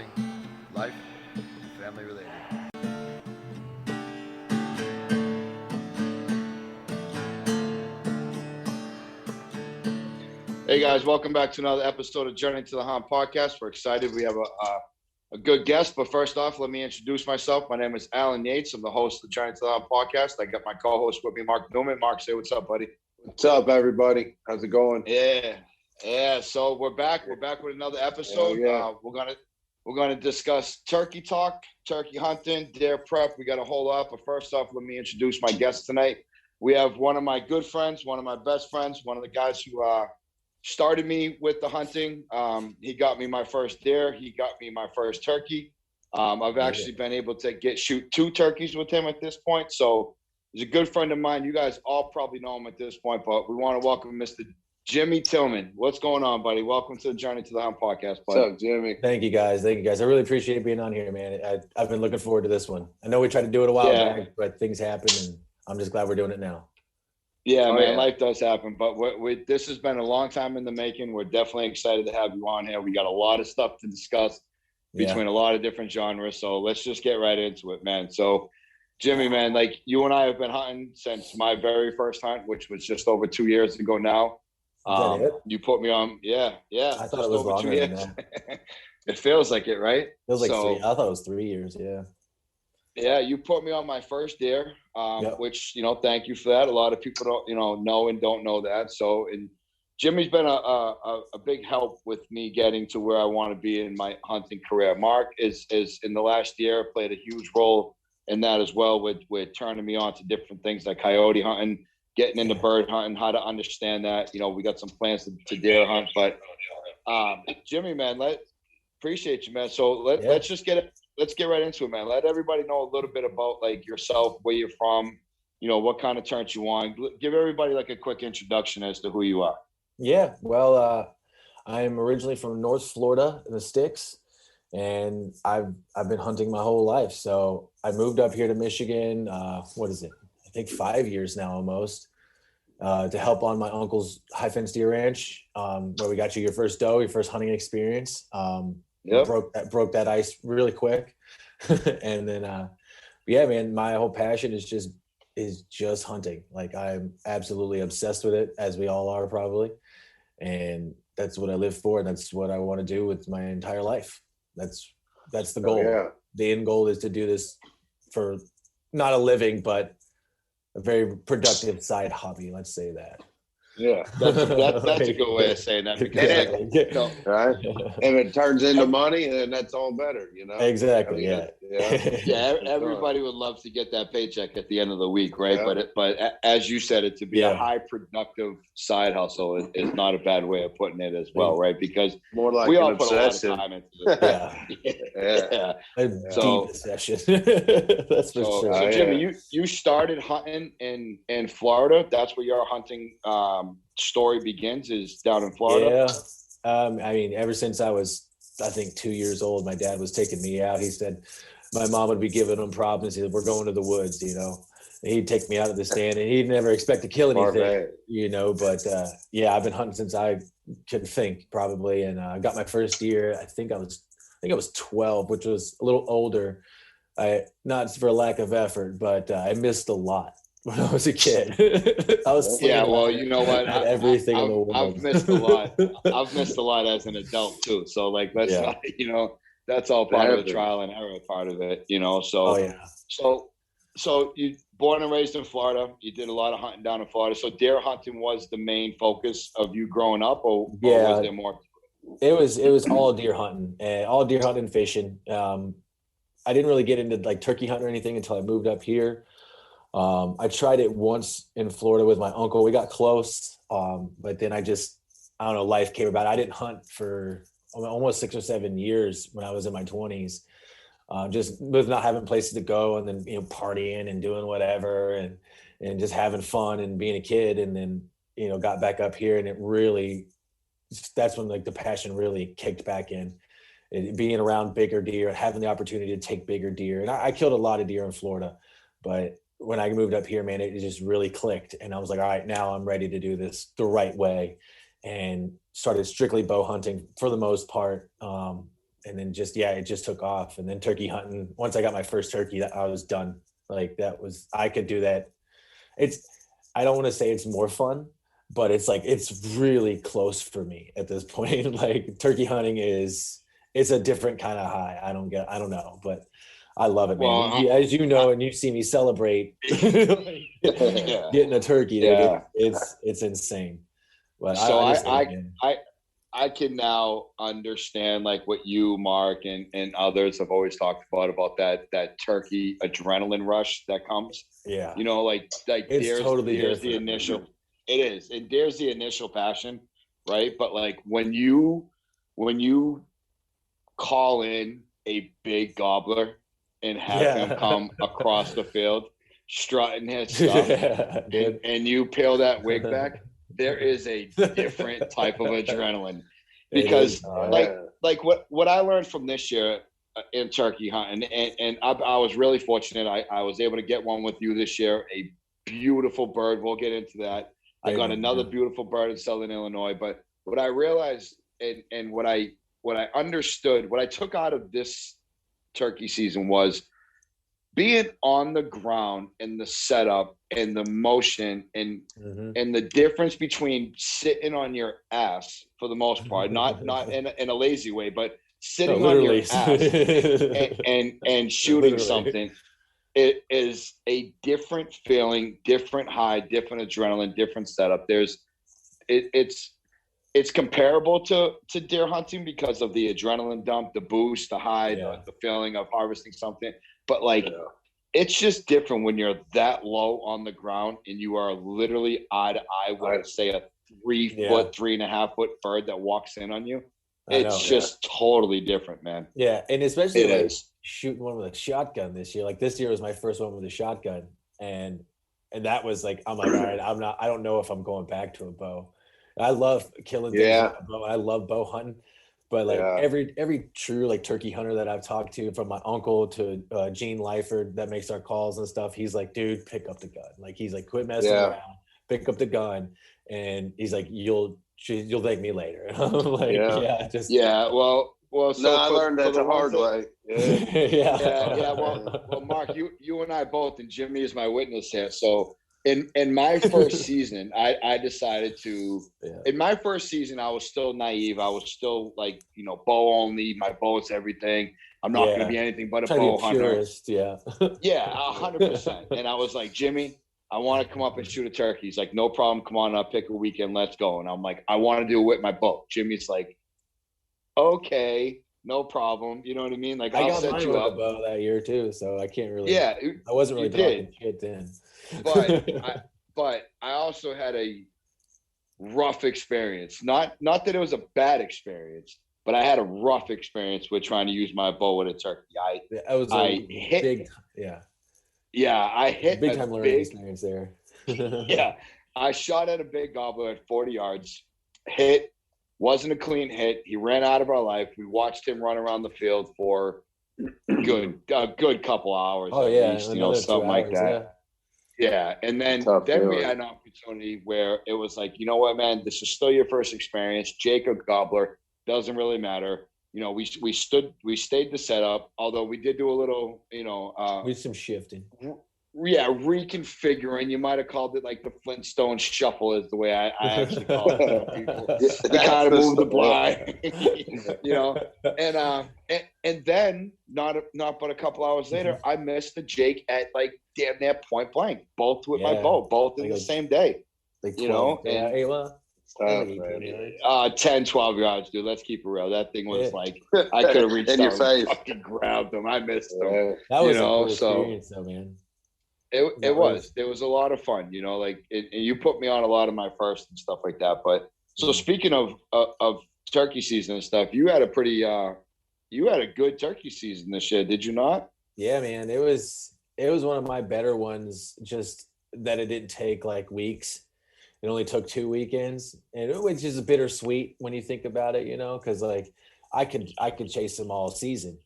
hunting, life, family related. Hey guys, welcome back to another episode of Journey to the Hunt podcast. We're excited. We have a good guest, but first off, let me introduce myself. My name is Alan Yates. I'm the host of the Journey to the Hunt podcast. I got my co-host with me, Mark Newman. Mark, say what's up, buddy. What's up, everybody? How's it going? Yeah. So we're back. We're back with another episode. We're gonna discuss turkey talk, turkey hunting, deer prep. We got a whole lot. But first off, let me introduce my guest tonight. We have one of my good friends, one of my best friends, one of the guys who started me with the hunting. He got me my first deer. He got me my first turkey. I've actually been able to shoot 2 turkeys with him at this point. So he's a good friend of mine. You guys all probably know him at this point, but we want to welcome Mr. Jimmy Tillman. What's going on, buddy? Welcome to the Journey to the Hunt podcast, buddy. What's up, Jimmy? Thank you, guys. I really appreciate being on here, man. I've been looking forward to this one. I know we tried to do it a while back, but things happen, and I'm just glad we're doing it now. Yeah, man, life does happen. But this has been a long time in the making. We're definitely excited to have you on here. We got a lot of stuff to discuss between a lot of different genres. So let's just get right into it, man. So, Jimmy, man, like you and I have been hunting since my very first hunt, which was just over 2 years ago now. Is that it? You put me on, yeah. I thought it was over 2 longer years. than that. It feels like it, right? Feels like 3. I thought it was 3 years. Yeah. Yeah, you put me on my first deer, which, thank you for that. A lot of people don't, know and don't know that. So, and Jimmy's been a big help with me getting to where I want to be in my hunting career. Mark is in the last year played a huge role in that as well with turning me on to different things like coyote hunting, getting into bird hunting, how to understand that. We got some plans to deer hunt, but Jimmy, man, appreciate you, man. So let's just let's get right into it, man. Let everybody know a little bit about like yourself, where you're from, what kind of turns you on. Give everybody like a quick introduction as to who you are. Yeah. Well, I'm originally from North Florida in the sticks, and I've been hunting my whole life. So I moved up here to Michigan. What is it? I think 5 years now almost, to help on my uncle's high fence deer ranch, where we got you your first doe, your first hunting experience. Broke that ice really quick. And then, yeah, man, my whole passion is just hunting. Like I'm absolutely obsessed with it, as we all are probably. And that's what I live for. And that's what I want to do with my entire life. That's the goal. The end goal is to do this for not a living, but a very productive side hobby. Let's say that. Yeah, that's a good way of saying that. Because right? If it turns into money, then that's all better, Exactly. Everybody would love to get that paycheck at the end of the week, right? Yeah. But as you said, it to be a high productive side hustle is not a bad way of putting it as well, right? Because more like we all put a lot of time into it. So deep session. That's for sure. So Jimmy, you started hunting in Florida. That's where your hunting story begins, is down in Florida. I mean, ever since I was, I think, 2 years old, my dad was taking me out. He said my mom would be giving him problems. He said, we're going to the woods, And he'd take me out of the stand, and he'd never expect to kill anything, But I've been hunting since I could think, probably. And I got my first deer. I think I was 12, which was a little older. Not for lack of effort, but I missed a lot when I was a kid. I was you know what? Everything in the world. I've missed a lot. I've missed a lot as an adult too. So like that's not, that's all part of the trial and error part of it. So you born and raised in Florida. You did a lot of hunting down in Florida. So deer hunting was the main focus of you growing up, or was there more? It was all deer hunting and fishing. I didn't really get into like turkey hunting or anything until I moved up here. I tried it once in Florida with my uncle. We got close, but then I don't know, life came about. I didn't hunt for almost 6 or 7 years when I was in my 20s, just with not having places to go, and then partying and doing whatever, and just having fun and being a kid. And then got back up here, and it really, that's when like the passion really kicked back in. Being around bigger deer, having the opportunity to take bigger deer, and I killed a lot of deer in Florida, but when I moved up here, man, it just really clicked. And I was like, all right, now I'm ready to do this the right way, and started strictly bow hunting for the most part. and then it just took off. And then turkey hunting, once I got my first turkey, I was done. Like I could do that. I don't want to say it's more fun, but it's like, it's really close for me at this point. Like turkey hunting it's a different kind of high. I don't know, but I love it, man. Well, As you know, and you see me celebrate getting a turkey, dude, it's insane. But so I can now understand like what you, Mark, and others have always talked about that turkey adrenaline rush that comes. Yeah. You know, like it's totally there's the initial. It is, and there's the initial passion, right? But like when you call in a big gobbler and have him come across the field strutting his stuff, and you peel that wig back, there is a different type of adrenaline. Because like what I learned from this year in turkey hunting, and I was really fortunate. I was able to get one with you this year, a beautiful bird. We'll get into that. I got another beautiful bird in Southern Illinois. But what I realized and what I understood, what I took out of this turkey season was being on the ground and the setup and the motion and the difference between sitting on your ass for the most part, not in a lazy way, but sitting on your ass and shooting something. It is a different feeling, different high, different adrenaline, different setup. It's comparable to deer hunting because of the adrenaline dump, the boost, the high, the feeling of harvesting something. But it's just different when you're that low on the ground and you are literally eye to eye with, say, a 3 foot, 3.5 foot bird that walks in on you. It's just totally different, man. Yeah, and especially shooting one with a shotgun this year. Like this year was my first one with a shotgun, and that was like, I'm like, all right, I don't know if I'm going back to a bow. I love killing things with a bow. I love bow hunting, but like every true like turkey hunter that I've talked to, from my uncle to Gene Lyford that makes our calls and stuff, he's like, dude, pick up the gun. Like he's like, quit messing around, pick up the gun, and he's like, you'll thank me later. And I'm like, Well, so I learned that the hard way. Well, Mark, you and I both, and Jimmy is my witness here. So in my first season, I decided to. In my first season, I was still naive. I was still like, bow only. My bow's everything. I'm not going to be anything but a bow hunter. Purist, 100%. And I was like, Jimmy, I want to come up and shoot a turkey. He's like, no problem. Come on up, pick a weekend. Let's go. And I'm like, I want to do it with my bow. Jimmy's like, okay, no problem. You know what I mean? Like, I'll set you up. I got bow that year too, so I can't really. I wasn't really talking shit then. But I also had a rough experience. Not that it was a bad experience, but I had a rough experience with trying to use my bow with a turkey. I hit big time learning experience there. I shot at a big gobbler at 40 yards. Hit, wasn't a clean hit. He ran out of our life. We watched him run around the field for a good couple hours. Oh at least, something like that. Yeah, and then we had an opportunity where it was like, you know what, man, this is still your first experience. Jacob Gobbler, doesn't really matter. We stayed the setup, although we did do a little, we did some shifting. Reconfiguring. You might have called it like the Flintstone shuffle, is the way I actually call it. We kind of moved the blind, and then not but a couple hours later, I missed the Jake at like damn near point blank, both with my bow, both in the same day. Like 12, and 10, 12 yards, dude. Let's keep it real. That thing was like, I could have reached out and fucking grabbed them. I missed them. That was a cool experience, though, man. It was. It was a lot of fun, like, and you put me on a lot of my first and stuff like that. But so speaking of turkey season and stuff, you had a good turkey season this year, did you not? Yeah, man. It was one of my better ones. Just that it didn't take like weeks. It only took 2 weekends, which is bittersweet when you think about it, because like I could chase them all season.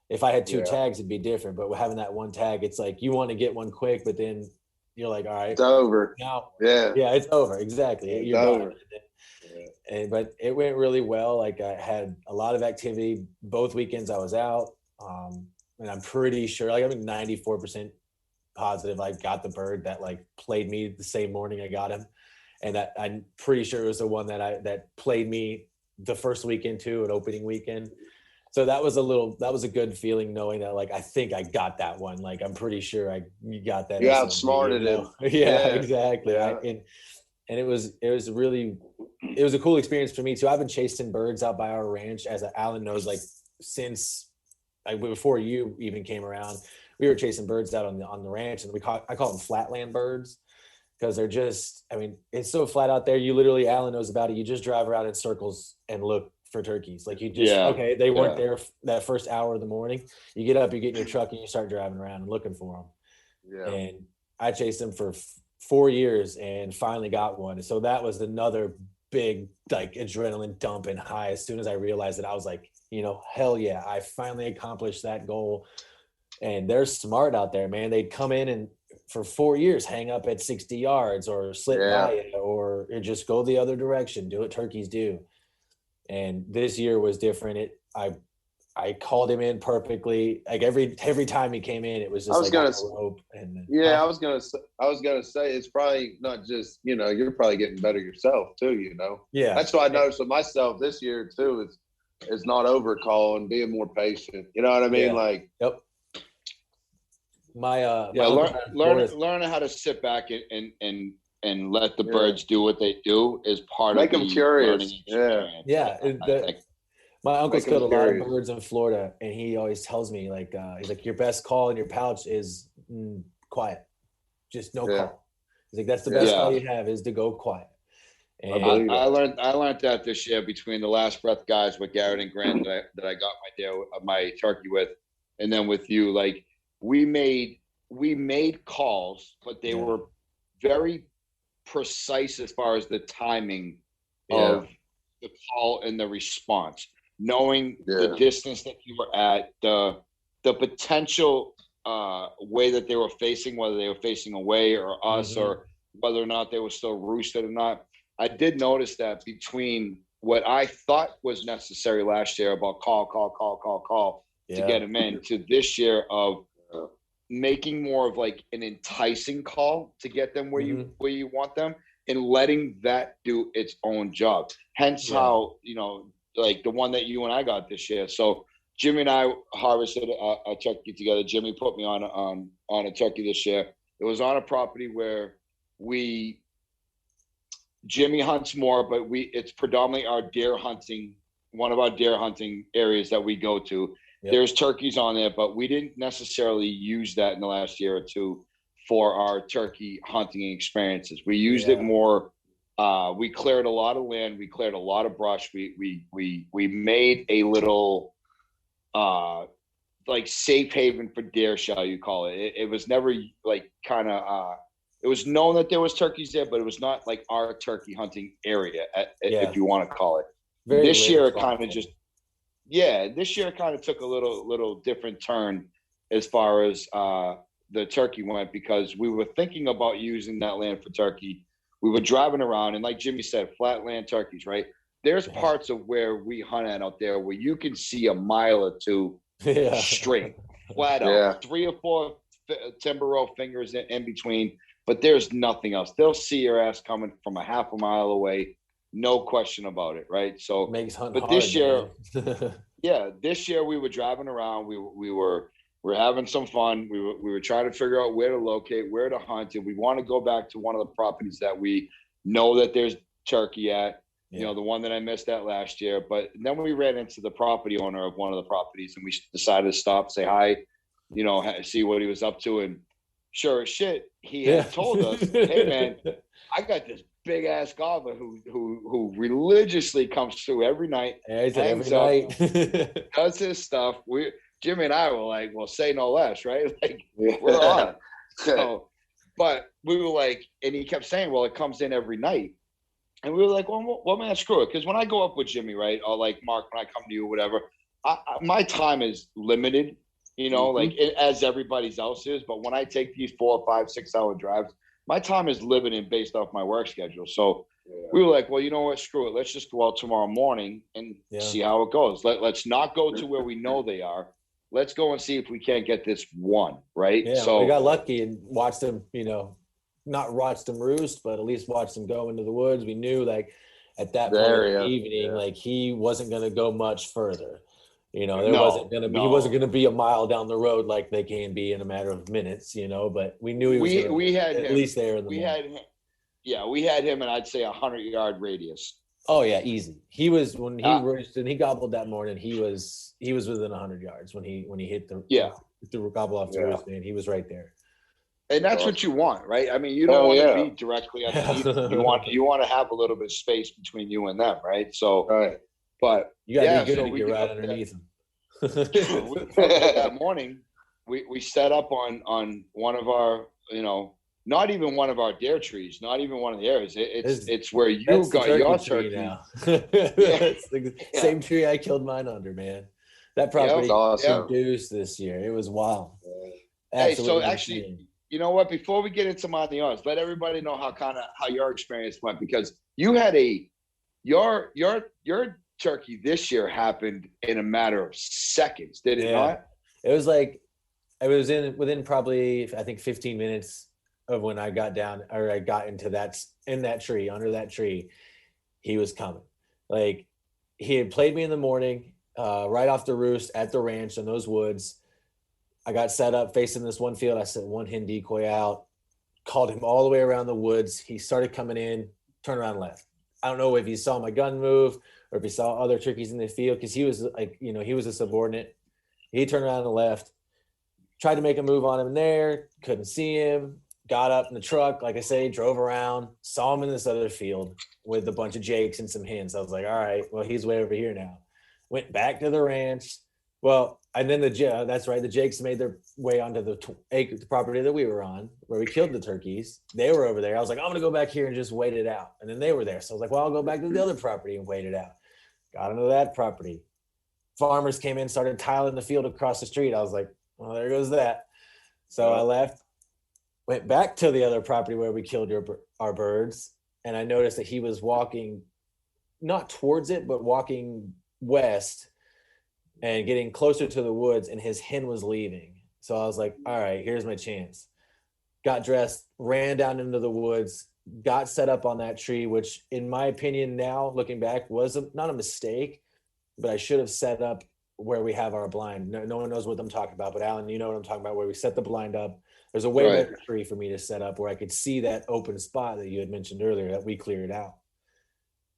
If I had 2 tags, it'd be different. But having that one tag, it's like you want to get one quick, but then you're like, all right, it's over. Now, Yeah, it's over. Exactly. It's You're over. done. But it went really well. Like I had a lot of activity. Both weekends I was out. And I'm pretty sure, like I'm 94% positive I got the bird that like played me the same morning I got him. And that I'm pretty sure it was the one that played me the first weekend too, an opening weekend. So that was a good feeling knowing that like I think I got that one. Like I'm pretty sure you got that. You outsmarted him. Yeah, exactly. Yeah. And it was a cool experience for me too. I've been chasing birds out by our ranch, as Alan knows, like since like before you even came around. We were chasing birds out on the ranch, and I call them flatland birds because they're just, I mean, it's so flat out there. You literally, Alan knows about it. You just drive around in circles and look for turkeys. Like you just, okay, they weren't there that first hour of the morning. You get up, you get in your truck, and you start driving around and looking for them. Yeah. And I chased them for 4 years and finally got one. So that was another big like adrenaline dump and high. As soon as I realized it, I was like, hell yeah, I finally accomplished that goal. And they're smart out there, man. They'd come in and for 4 years hang up at 60 yards or slip by it or just go the other direction, do what turkeys do. And this year was different. I called him in perfectly. Like every time he came in, it was just rope. And I was gonna say it's probably not just you're probably getting better yourself too. Yeah, that's what I noticed with myself this year too. It's not overcalling, being more patient. You know what I mean? Yeah. Like, yep. Learning how to sit back and let the birds do what they do is part of them curious. Yeah. My uncle's killed a lot of birds in Florida, and he always tells me like, he's like, your best call in your pouch is quiet, just no call. He's like, that's the best call you have is to go quiet. And I learned that this year between the Last Breath guys with Garrett and Grant that I got my turkey with, and then with you. Like we made calls, but they were very precise as far as the timing of the call and the response. Knowing the distance that you were at, the potential way that they were facing, whether they were facing away or us, or whether or not they were still roosted or not. I did notice that between what I thought was necessary last year about call to get them in, to this year of making more of like an enticing call to get them where you want them, and letting that do its own job. Hence how, like the one that you and I got this year. So Jimmy and I harvested a turkey together. Jimmy put me on a turkey this year. It was on a property where Jimmy hunts more, but it's predominantly our deer hunting, one of our deer hunting areas that we go to. Yep. There's turkeys on there, but we didn't necessarily use that in the last year or two for our turkey hunting experiences. We used it more. We cleared a lot of land. We cleared a lot of brush. We made a little like safe haven for deer, shall you call it. It was never like kind of it was known that there was turkeys there, but it was not like our turkey hunting area, if you want to call it. This year it kind of took a little different turn as far as the turkey went, because we were thinking about using that land for turkey. We were driving around, and like Jimmy said, flatland turkeys, right? There's parts of where we hunt at out there where you can see a mile or two straight, flat out, 3 or 4 timber row fingers in between, but there's nothing else. They'll see your ass coming from a half a mile away, no question about it, right? So, makes hunting but hard, this year, this year we were driving around. We're having some fun. We were trying to figure out where to locate, where to hunt, and we want to go back to one of the properties that we know that there's turkey at. The one that I missed at last year. But then we ran into the property owner of one of the properties, and we decided to stop, say hi, see what he was up to. And sure as shit, he had told us, "Hey man, I got this big ass gobbler who religiously comes through every night, hangs up, does his stuff." Jimmy and I were like, well, say no less, right? Like, we're on. So, but we were like, and he kept saying, well, it comes in every night. And we were like, well man, screw it. Because when I go up with Jimmy, right, or like Mark, when I come to you, whatever, my time is limited, like as everybody's else is. But when I take these 4, 5, 6 hour drives, my time is limited based off my work schedule. So we were like, well, you know what? Screw it. Let's just go out tomorrow morning and see how it goes. Let's not go to where we know they are. Let's go and see if we can't get this one, right? Yeah, so we got lucky and watched them, not watched them roost, but at least watched them go into the woods. We knew, like, at that point in the evening, like, he wasn't going to go much further. He wasn't going to be a mile down the road like they can be in a matter of minutes, but we knew he was we had at him, least there in the morning. We had him, and I'd say 100-yard radius. Oh yeah, easy. He was, when he roosted and he gobbled that morning, he was within 100 yards when he hit the gobble off the roost, man. He was right there. And that's what you want, right? I mean, you don't want to be directly underneath them. You want to have a little bit of space between you and them, right? So, but you got to be good to get right underneath them. That morning, we set up on one of our, not even one of our dare trees, not even one of the areas. It's where you got your turkey now. It's the same tree I killed mine under, man. That property produced this year. It was wild. Hey, so actually, you know what? Before we get into my yards, let everybody know how your experience went, because you had your turkey this year happened in a matter of seconds, did it not? It was like, I was within probably, I think, 15 minutes of when I got down, or I got into under that tree, he was coming. Like, he had played me in the morning, right off the roost at the ranch in those woods. I got set up facing this one field. I set one hen decoy out, called him all the way around the woods. He started coming in, turned around, left. I don't know if he saw my gun move or if he saw other turkeys in the field, because he was like, he was a subordinate. He turned around and left, tried to make a move on him there, couldn't see him, got up in the truck, like I say, drove around, saw him in this other field with a bunch of jakes and some hens. I was like, all right, well, he's way over here now. Went back to the ranch. Well, and then that's right, the jakes made their way onto the property that we were on, where we killed the turkeys. They were over there. I was like, I'm going to go back here and just wait it out. And then they were there. So I was like, well, I'll go back to the other property and wait it out. Got into that property. Farmers came in, started tiling the field across the street. I was like, well, there goes that. So I left, went back to the other property where we killed our birds. And I noticed that he was walking, not towards it, but walking west and getting closer to the woods, and his hen was leaving. So I was like, all right, here's my chance. Got dressed, ran down into the woods, got set up on that tree, which in my opinion now, looking back, was not a mistake, but I should have set up where we have our blind. No one knows what I'm talking about, but Alan, you know what I'm talking about, where we set the blind up. There's a way better tree for me to set up where I could see that open spot that you had mentioned earlier that we cleared out.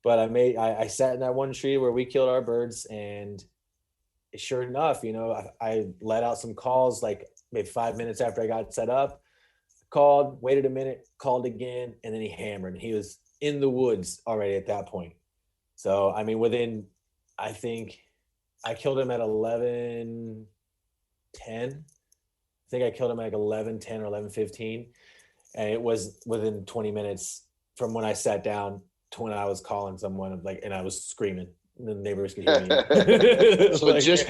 But I sat in that one tree where we killed our birds, and sure enough, I let out some calls, like maybe 5 minutes after I got set up, called, waited a minute, called again, and then he hammered. And he was in the woods already at that point. So, I mean, I think I killed him at 11:10. I think I killed him at like 11:10 or 11:15. And it was within 20 minutes from when I sat down to when I was calling someone, and I was screaming. The neighbors could hear me. Just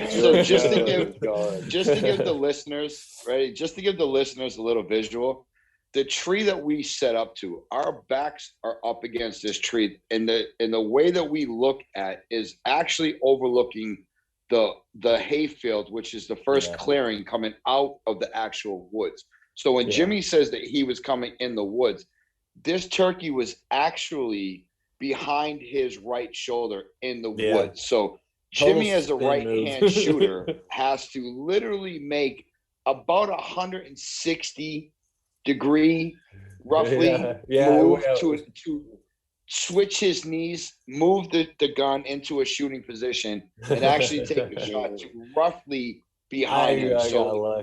to give the listeners, right? Just to give the listeners a little visual, the tree that we set up to, our backs are up against this tree, and the way that we look at is actually overlooking the hayfield, which is the first clearing coming out of the actual woods. So when Jimmy says that he was coming in the woods, this turkey was actually behind his right shoulder in the woods. So Jimmy, as a right-hand shooter, has to literally make about 160 degree roughly move to switch his knees, move the gun into a shooting position, and actually take a shot to roughly behind him.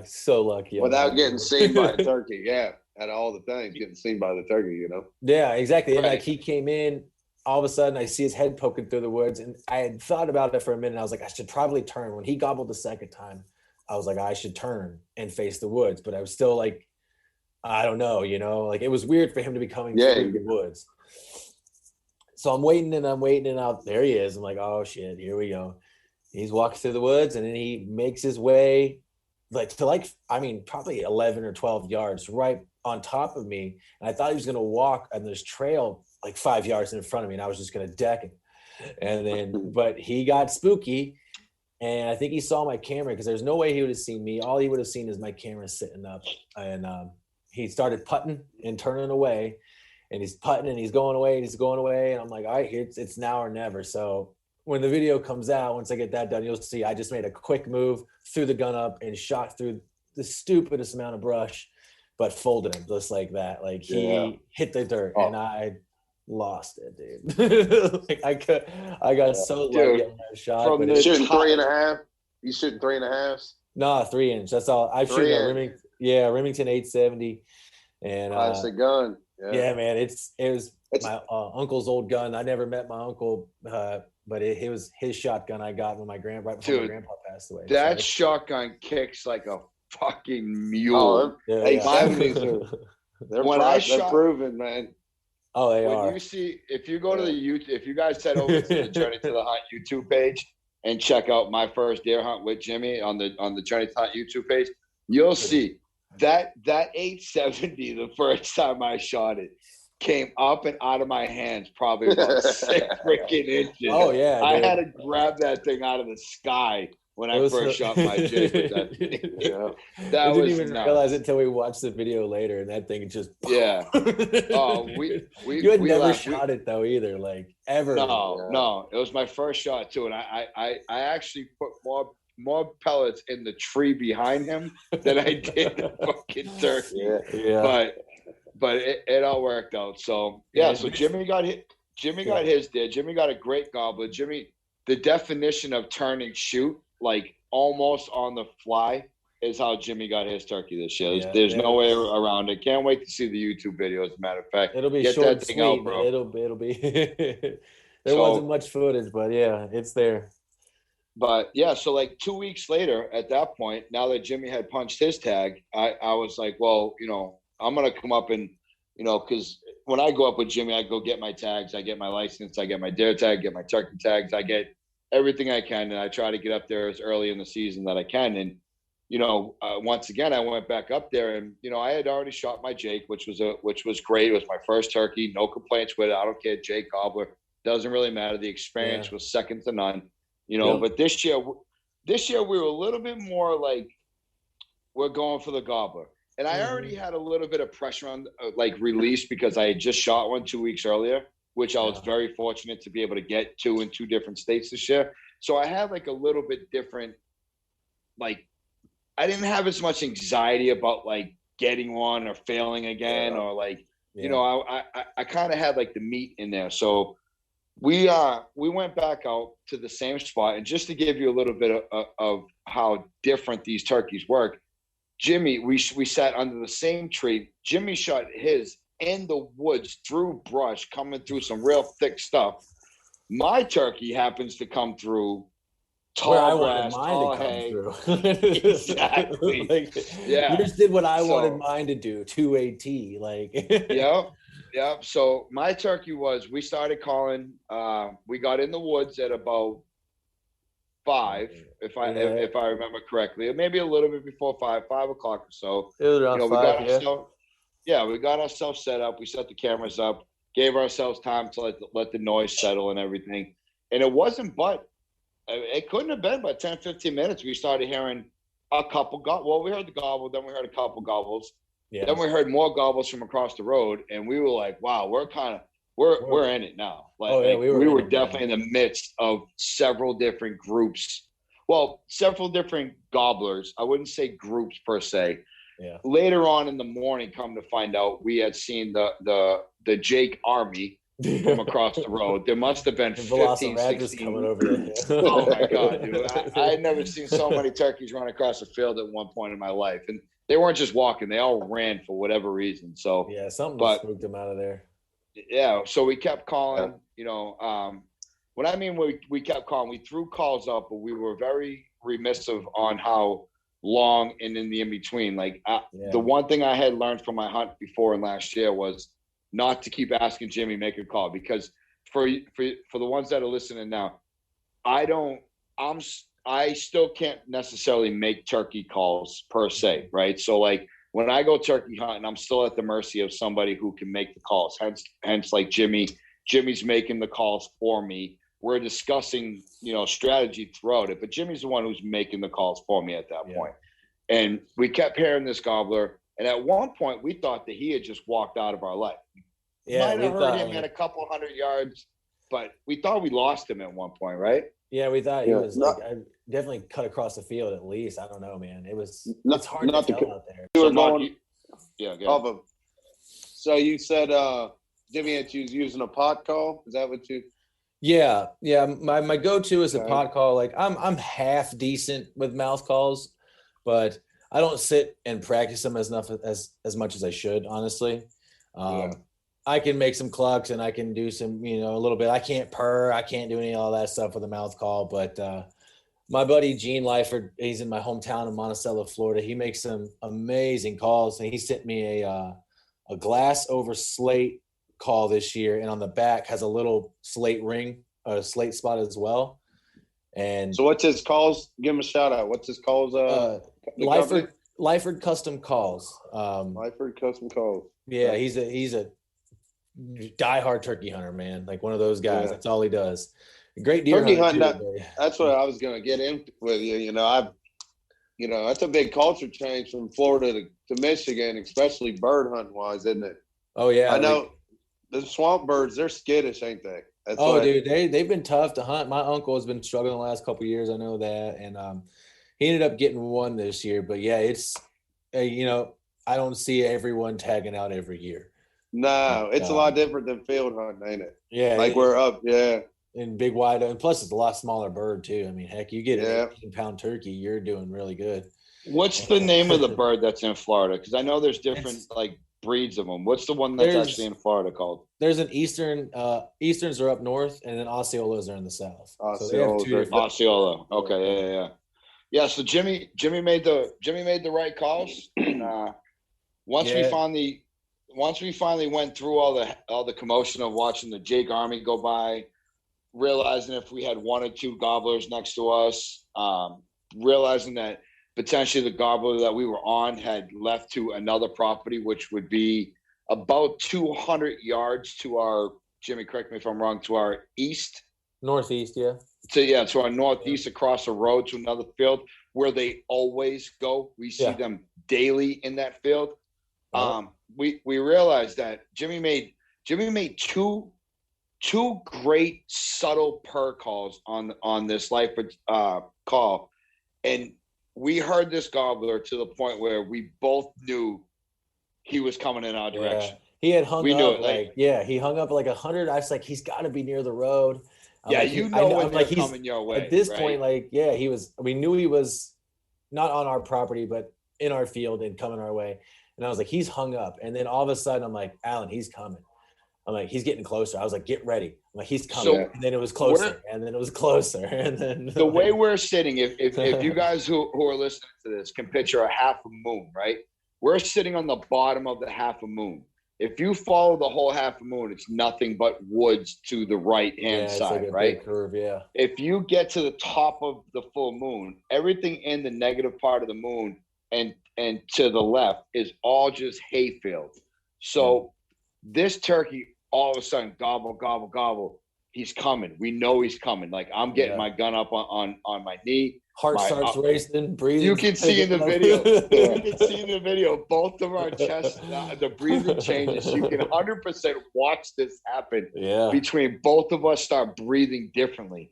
So lucky. Without getting seen by a turkey, at all the things, getting seen by the turkey, Yeah, exactly. And like, he came in, all of a sudden I see his head poking through the woods, and I had thought about it for a minute. I was like, I should probably turn. When he gobbled the second time, I was like, I should turn and face the woods. But I was still like, I don't know, like, it was weird for him to be coming through the woods. So I'm waiting and out. There he is. I'm like, oh shit, here we go. He's walking through the woods, and then he makes his way probably 11 or 12 yards right on top of me, and I thought he was going to walk on this trail like 5 yards in front of me, and I was just going to deck him. And then, but he got spooky, and I think he saw my camera, because there's no way he would have seen me. All he would have seen is my camera sitting up, and he started putting and turning away, and he's putting and he's going away and he's going away, and I'm like, all right, it's now or never. So when the video comes out, once I get that done, you'll see I just made a quick move, threw the gun up, and shot through the stupidest amount of brush, but folded him just like that. Like he hit the dirt, and I lost it, dude. Like I got so lucky on that shot. From the shooting 3.5, you shooting 3.5? No, 3-inch. That's all. I've shooting a Remington 870, and that's a gun. Yeah, man. It was my uncle's old gun. I never met my uncle, but it was his shotgun I got when right before my grandpa passed away. That shotgun kicks like a fucking mule. They're proven, man. Oh, they are. You see, if you go to the YouTube, if you guys head over to the Journey to the Hunt YouTube page and check out my first deer hunt with Jimmy on the Journey to the Hunt YouTube page, you'll see that 870, the first time I shot it, came up and out of my hands probably about 6 freaking inches. Oh yeah, I had to grab that thing out of the sky when I first shot my jig with that thing. That I didn't even realize it until we watched the video later, and that thing just Oh, you had never shot it though either, like ever. No, it was my first shot too, and I actually put more pellets in the tree behind him than I did the fucking turkey. But it all worked out. So so Jimmy got hit. Jimmy got his deer. Jimmy got a great gobbler. Jimmy, the definition of turn and shoot, like almost on the fly, is how Jimmy got his turkey this year. There's no way around it. Can't wait to see the YouTube video. As a matter of fact, it'll be short and sweet. Out, bro. It'll be. There wasn't much footage, but it's there. But so like 2 weeks later, at that point, now that Jimmy had punched his tag, I was like, well, I'm gonna come up and, because when I go up with Jimmy, I go get my tags, I get my license, I get my deer tag, get my turkey tags, I get everything I can, and I try to get up there as early in the season that I can. And once again, I went back up there, and I had already shot my Jake, which was great. It was my first turkey, no complaints with it. I don't care, Jake gobbler, doesn't really matter. The experience was second to none. But this year we were a little bit more like, we're going for the gobbler. And I already had a little bit of pressure on release, because I had just shot one 2 weeks earlier, which I was very fortunate to be able to get to in 2 different states this year. So I had like a little bit different, like, I didn't have as much anxiety about like getting one or failing again, or like, I kind of had like the meat in there. So we went back out to the same spot, and just to give you a little bit of how different these turkeys work, Jimmy, we sat under the same tree. Jimmy shot his in the woods through brush, coming through some real thick stuff. My turkey happens to come through tall grass, tall hay. Exactly. Yours did what I wanted mine to do, 2AT. Yep. So my turkey we started calling. We got in the woods at about 5, if I remember correctly, or maybe a little bit before 5 o'clock or so. It was around 5. We got ourselves set up. We set the cameras up, gave ourselves time to let the noise settle and everything. And it wasn't, it couldn't have been but 10, 15 minutes. We started hearing a couple we heard the gobble, then we heard a couple gobbles. Yeah. Then we heard more gobbles from across the road, and we were like, wow, we're in it now. We were definitely in the midst of several different groups. Well, several different gobblers. I wouldn't say groups per se. Yeah. Later on in the morning, come to find out, we had seen the Jake army from across the road. There must have been 15, 16 coming over there. Oh my God, dude. I had never seen so many turkeys run across the field at one point in my life. And they weren't just walking, they all ran for whatever reason. So something spooked them out of there. Yeah, so we kept calling, what I mean, we kept calling, we threw calls up, but we were very remissive on how long and in the in-between. The one thing I had learned from my hunt before and last year was not to keep asking Jimmy, make a call, because for the ones that are listening now, I still can't necessarily make turkey calls per se, right? So like when I go turkey hunting, I'm still at the mercy of somebody who can make the calls. Hence like Jimmy's making the calls for me. We're discussing, strategy throughout it, but Jimmy's the one who's making the calls for me at that point. And we kept hearing this gobbler. And at one point we thought that he had just walked out of our life. Yeah. Might have heard him at a couple 100 yards, but we thought we lost him at one point, right? Yeah, we thought he was I definitely cut across the field at least. I don't know, man. It's hard to tell out there. You were going, go. So you said Jimmy had you using a pot call. Is that what you? Yeah. My go-to is a pot call. Like I'm half decent with mouth calls, but I don't sit and practice them as much as I should, honestly. I can make some clucks and I can do some, a little bit. I can't purr. I can't do any of all that stuff with a mouth call. But my buddy Gene Lyford, he's in my hometown of Monticello, Florida. He makes some amazing calls, and he sent me a glass over slate call this year, and on the back has a little slate ring, a slate spot as well. And so, what's his calls? Give him a shout out. What's his calls? Lyford Custom Calls. Lyford Custom Calls. Yeah, he's a diehard turkey hunter, man. Like one of those guys. That's all he does. Great deer turkey hunting. That's what I was going to get in with you. That's a big culture change from Florida to Michigan, especially bird hunting wise, isn't it? Oh yeah, I know the swamp birds. They're skittish, ain't they? Dude, they've been tough to hunt. My uncle has been struggling the last couple of years. I know that, and he ended up getting one this year. But yeah, it's I don't see everyone tagging out every year. No, it's a lot different than field hunting, ain't it? Yeah. Like we're up, in big wide, and plus it's a lot smaller bird too. I mean, heck, you get an 18-pound turkey, you're doing really good. What's the name of the bird that's in Florida? Because I know there's different breeds of them. What's the one that's actually in Florida called? There's an Easterns are up north, and then Osceolas are in the south. Osceola. Okay, yeah. So Jimmy made the right calls, and once we finally went through all the commotion of watching the Jake Army go by, realizing if we had one or two gobblers next to us, realizing that potentially the gobbler that we were on had left to another property, which would be about 200 yards to our, Jimmy, correct me if I'm wrong, to our northeast, yeah. To our northeast, across the road to another field where they always go. We see them daily in that field. We realized that Jimmy made two great subtle purr calls on this Lyford call, and we heard this gobbler to the point where we both knew he was coming in our direction. He had hung up he hung up like 100. I was like, he's got to be near the road. When they're coming your way. At this point, we knew he was not on our property, but in our field and coming our way. And I was like, he's hung up. And then all of a sudden, I'm like, Alan, he's coming. I'm like, he's getting closer. I was like, get ready. I'm like, he's coming. And then it was closer. And then it was closer. And then the way we're sitting, if you guys who are listening to this can picture a half a moon, right? We're sitting on the bottom of the half a moon. If you follow the whole half a moon, it's nothing but woods to the right-hand side, right? Big curve, yeah. If you get to the top of the full moon, everything in the negative part of the moon and to the left is all just hayfield. So this turkey, all of a sudden, gobble, gobble, gobble. He's coming. We know he's coming. Like I'm getting my gun up on my knee. Heart starts racing, breathing. You can see in the video. You can see in the video both of our chests, the breathing changes. You can 100% watch this happen. Yeah. Between both of us, start breathing differently.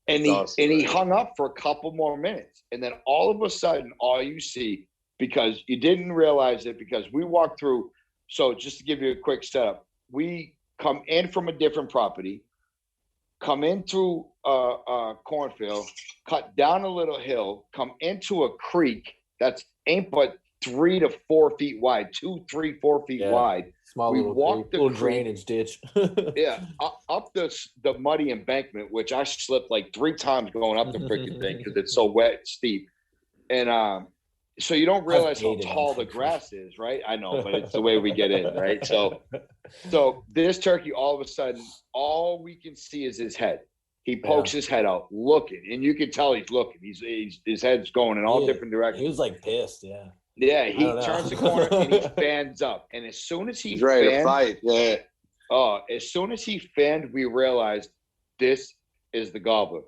And he hung up for a couple more minutes, and then all of a sudden, all you see, because you didn't realize it, because we walked through. So just to give you a quick setup, we come in from a different property, come in through a cornfield, cut down a little hill, come into a creek that's ain't but 3 to 4 feet wide, 2, 3, 4 feet wide. Small we little walked creek, little drainage ditch. Up the muddy embankment, which I slipped like 3 times going up the freaking thing because it's so wet and steep. And so you don't realize how tall the grass is, right? I know, but it's the way we get in, right? So this turkey, all of a sudden, all we can see is his head. He pokes his head out, looking, and you can tell he's looking. His head's going in all different directions. He was like pissed, Yeah, he turns the corner and he fans up. And as soon as he's ready to fight, yeah. Oh, as soon as he fanned, we realized this is the gobbler.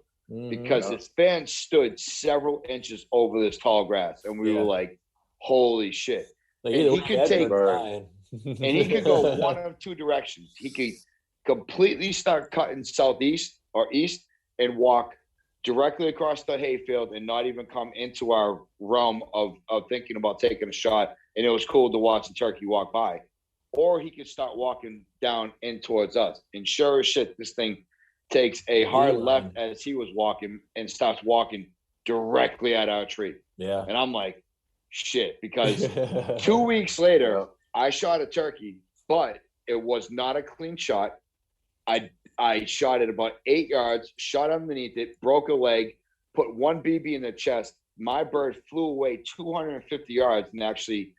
Because his fan stood several inches over this tall grass. And we were like, holy shit. Like, and he could take and he could go one of two directions. He could completely start cutting southeast or east and walk directly across the hayfield and not even come into our realm of thinking about taking a shot. And it was cool to watch the turkey walk by. Or he could start walking down in towards us. And sure as shit, this thing takes a hard left as he was walking and starts walking directly at our tree. Yeah. And I'm like, shit, because 2 weeks later, I shot a turkey, but it was not a clean shot. I shot it about 8 yards, shot underneath it, broke a leg, put one BB in the chest. My bird flew away 250 yards and actually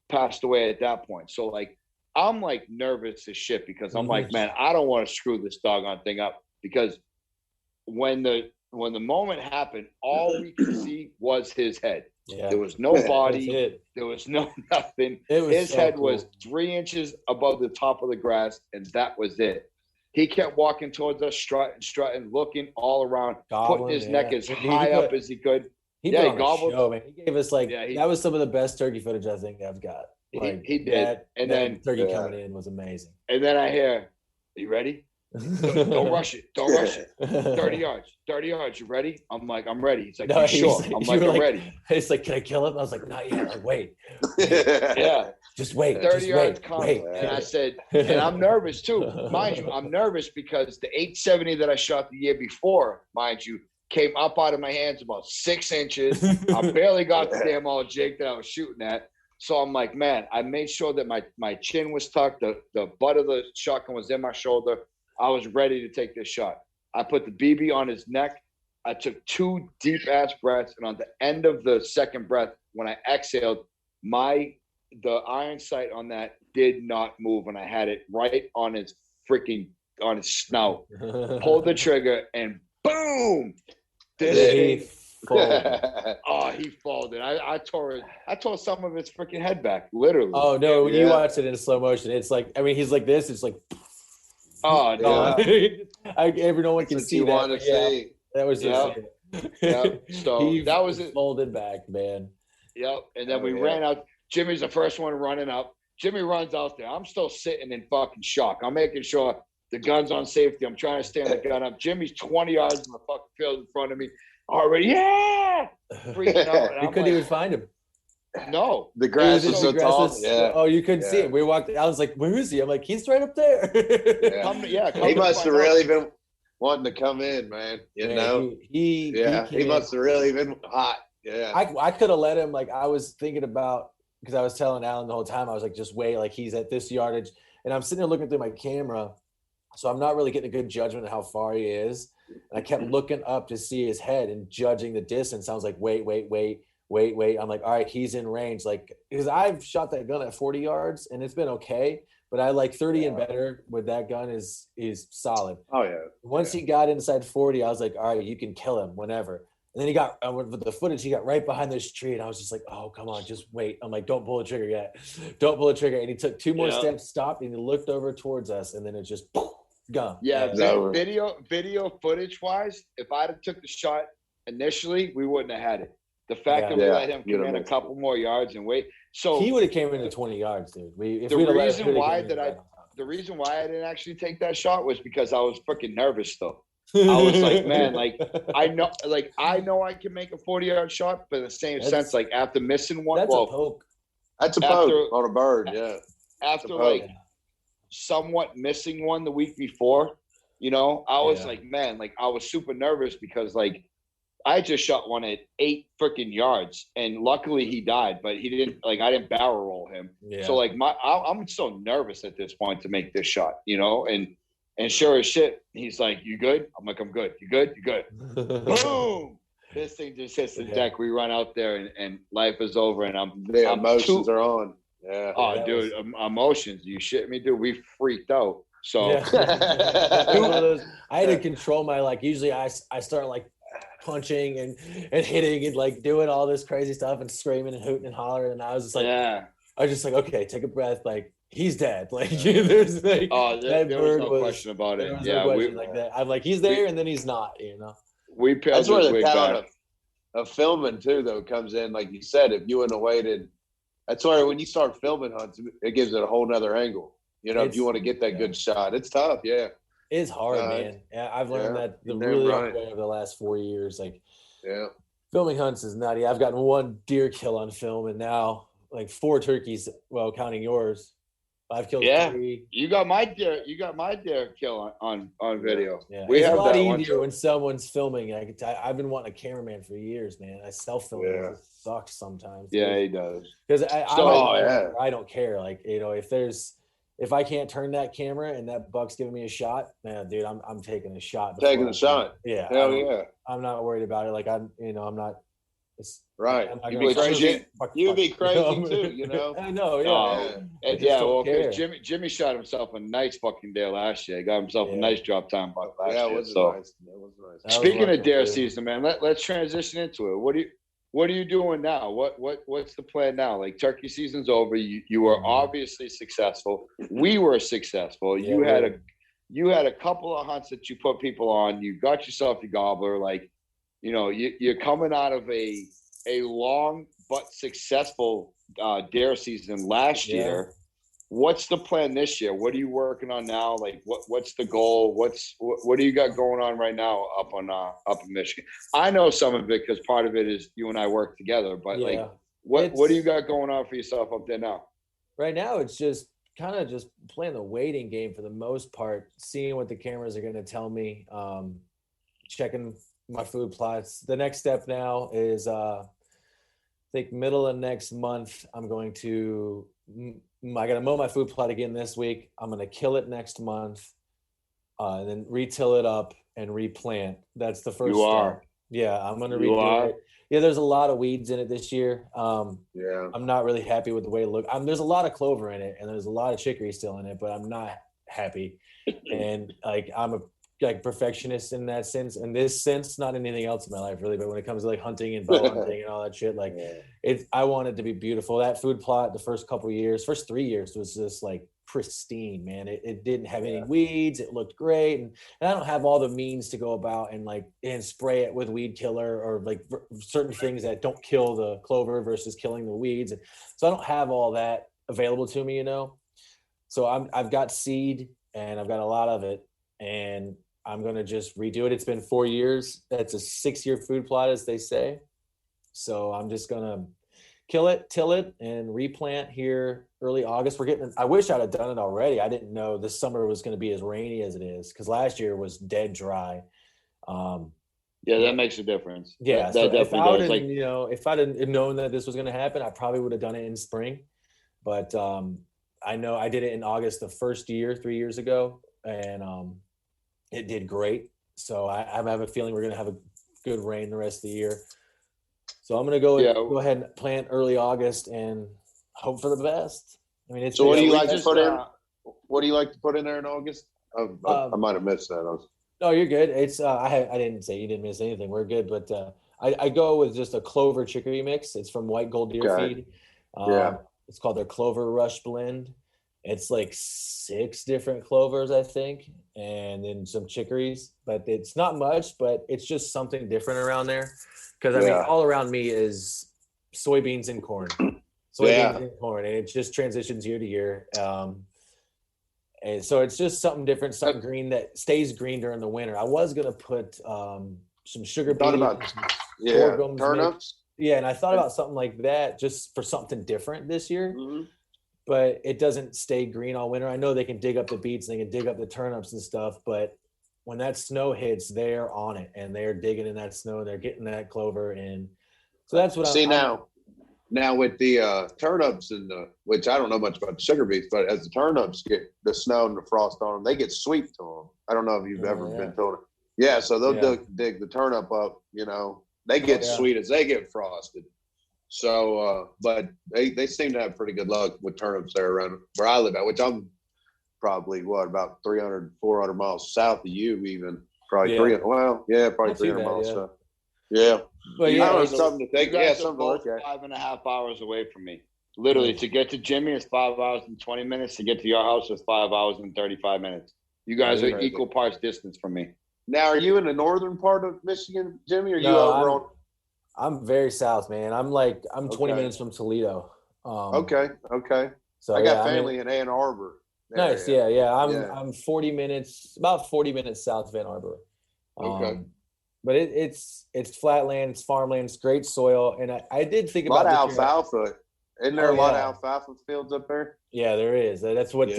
passed away at that point. So, like, I'm, like, nervous as shit because I'm like, man, I don't want to screw this doggone thing up because when the moment happened, all we could see was his head. Yeah. There was no body. There was no nothing. His head was 3 inches above the top of the grass, and that was it. He kept walking towards us, strutting, looking all around, putting his neck as high up as he could. He gobbled. Show, man. He gave us that was some of the best turkey footage I think I've got. Like, he did. And then turkey coming in was amazing. And then I hear, "Are you ready? Don't rush it. Don't rush it. 30 yards. 30 yards. You ready?" I'm like, "I'm ready." He's like, "You sure?" I'm like, "I'm ready." He's like, "Can I kill him?" I was like, "Not yet. Like, wait." Yeah. Just wait. 30 yards coming. And I said, and I'm nervous too. Mind you, I'm nervous because the 870 that I shot the year before, mind you, came up out of my hands about 6 inches. I barely got the damn old jig that I was shooting at. So I'm like, man, I made sure that my chin was tucked. The butt of the shotgun was in my shoulder. I was ready to take this shot. I put the BB on his neck. I took 2 deep-ass breaths. And on the end of the second breath, when I exhaled, the iron sight on that did not move. And I had it right on his snout. Pulled the trigger and boom! He folded. I tore some of his freaking head back, literally. Oh no, when you watch it in slow motion, it's like, I mean, he's like this, it's like, oh no. No one can see that. That was just So that was it. Folded back, man. Yep. And then we ran out. Jimmy's the first one running up. Jimmy runs out there. I'm still sitting in fucking shock. I'm making sure the gun's on safety. I'm trying to stand the gun up. Jimmy's 20 yards in the fucking field in front of me. Already, freaking out. You couldn't even find him. No, the grass is so tall. Yeah. Oh, you couldn't see him. We walked. I was like, "Where is he?" I'm like, "He's right up there." He must have really been wanting to come in, man. You know, he must have really been hot. Yeah, I could have let him. Like, I was thinking about, because I was telling Alan the whole time, I was like, just wait, like he's at this yardage, and I'm sitting there looking through my camera, so I'm not really getting a good judgment of how far he is. And I kept looking up to see his head and judging the distance. I was like, wait. I'm like, all right, he's in range. Like, because I've shot that gun at 40 yards and it's been okay, but I like 30 and better with that gun is solid. Oh yeah. Once he got inside 40, I was like, all right, you can kill him whenever. And then he got, with the footage, he got right behind this tree, and I was just like, oh, come on, just wait. I'm like, don't pull the trigger yet. Don't pull the trigger. And he took 2 more steps, stopped, and he looked over towards us, and then it just gone. Yeah, video footage wise, if I'd have took the shot initially, we wouldn't have had it. The fact that we let him come in a couple more yards and wait. So he would have came in at 20 yards, dude. The reason why I didn't actually take that shot was because I was freaking nervous though. I was like, man, like I know I can make a 40-yard shot, but in the same sense, like after missing one, that's a poke. That's a poke on a bird, yeah. After like somewhat missing one the week before, you know, I was like, man, like I was super nervous because like I just shot one at 8 freaking yards, and luckily he died, but he didn't, like I didn't barrel roll him. Yeah. So like I'm so nervous at this point to make this shot, you know, and sure as shit, he's like, "You good?" I'm like, "I'm good." "You good?" "You good?" Boom! This thing just hits the deck. We run out there, and life is over. And emotions are on. Yeah. Oh, dude, emotions. You shit me, dude. We freaked out. So I had to control my, like, usually I start like punching and hitting and like doing all this crazy stuff and screaming and hooting and hollering. And I was just like, okay, take a breath. Like, he's dead. Like, there's like, there was no question about it. Yeah, like that. I'm like, he's there and then he's not, you know. That's where the talent of filming too, though, comes in. Like you said, if you wouldn't have waited, that's why when you start filming hunts, it gives it a whole nother angle. You know, if you want to get that good shot, it's tough. Yeah. It's hard, man. Yeah, I've learned that the really hard way over the last 4 years. Like, filming hunts is nutty. I've gotten 1 deer kill on film, and now like 4 turkeys. Well, counting yours, I've killed 3. You got my deer kill on video. Yeah, it's a lot easier when someone's filming. I've been wanting a cameraman for years, man. I self-film. Yeah. It sucks sometimes. Yeah, he does. Because I don't care. Like, you know, if I can't turn that camera and that buck's giving me a shot, man, dude, I'm taking a shot. Taking a shot. Yeah. Hell yeah. I'm not worried about it. Like, I'm not. Right. You'd be crazy. You'd be crazy too, you know. I know. Yeah. Well, because Jimmy shot himself a nice fucking deer last year. He got himself a nice drop time buck last year. Nice. That was nice. Speaking of deer season, man, let's transition into it. What are you doing now? What's the plan now? Like, turkey season's over. You were obviously successful. We were successful. You had a couple of hunts that you put people on. You got yourself your gobbler. Like, you know, you're coming out of a long but successful deer season last year. What's the plan this year? What are you working on now? Like, what's the goal? What do you got going on right now up in Michigan? I know some of it because part of it is you and I work together. But what do you got going on for yourself up there now? Right now, it's just kind of just playing the waiting game for the most part, seeing what the cameras are going to tell me, checking my food plots. The next step now is I think middle of next month, I got to mow my food plot again this week. I'm going to kill it next month, and then re-till it up and replant. That's the first step. Yeah, I'm going to redo it. Yeah, there's a lot of weeds in it this year. I'm not really happy with the way it looks. There's a lot of clover in it, and there's a lot of chicory still in it, but I'm not happy. And like, I'm a perfectionist in that sense, in this sense, not anything else in my life really, but when it comes to like hunting and bow hunting and all that shit, like I want it to be beautiful. That food plot the first 3 years was just like pristine, man. It didn't have any weeds. It looked great, and I don't have all the means to go about and spray it with weed killer or like certain things that don't kill the clover versus killing the weeds, and so I don't have all that available to me, you know. So I've got seed and I've got a lot of it, and I'm going to just redo it. It's been 4 years. That's a 6-year food plot, as they say. So I'm just going to kill it, till it, and replant here early August. I wish I'd have done it already. I didn't know this summer was going to be as rainy as it is, because last year was dead dry. That makes a difference. Yeah. That definitely does. If I'd have known that this was going to happen, I probably would have done it in spring. But I know I did it in August the first year, 3 years ago, and it did great. So I have a feeling we're going to have a good rain the rest of the year. So I'm going to go ahead and plant early August and hope for the best. I mean, so what do you like to put in? What do you like to put in there in August? I might have missed that. No, you're good. It's I didn't say you didn't miss anything. We're good, but I go with just a clover chicory mix. It's from White Gold Deer Feed. It's called their Clover Rush Blend. It's like 6 different clovers, I think, and then some chicories. But it's not much, but it's just something different around there. Because I mean, all around me is soybeans and corn. And it just transitions year to year. And so it's just something different, something green that stays green during the winter. I was gonna put some sugar beets, turnips. Yeah, and I thought about something like that just for something different this year. Mm-hmm. But it doesn't stay green all winter. I know they can dig up the beets and they can dig up the turnips and stuff, but when that snow hits, they're on it and they're digging in that snow and they're getting that clover in. So that's what Now with the turnips and which I don't know much about the sugar beets, but as the turnips get the snow and the frost on them, they get sweet to them. I don't know if you've ever been told it. Yeah, so they'll dig the turnip up, they get sweet as they get frosted. So, but they seem to have pretty good luck with turnips there around where I live at, which I'm probably about 300, 400 miles south of you even. Probably 300 miles south. Yeah. But yeah, I something to think. Yeah, something to look at. 5.5 hours away from me. Literally, to get to Jimmy is 5 hours and 20 minutes. To get to your house is 5 hours and 35 minutes. You guys are equal parts distance from me. Now, are you in the northern part of Michigan, Jimmy? Or are you over on? I'm very south, man. I'm 20 minutes from Toledo. Okay. So I got family in Ann Arbor. Nice, yeah. I'm 40 minutes, about 40 minutes south of Ann Arbor. Okay. But it's flat land, it's farmland, it's great soil, and I did think about a lot of alfalfa. Isn't there a lot of alfalfa fields up there? Yeah, there is. That's what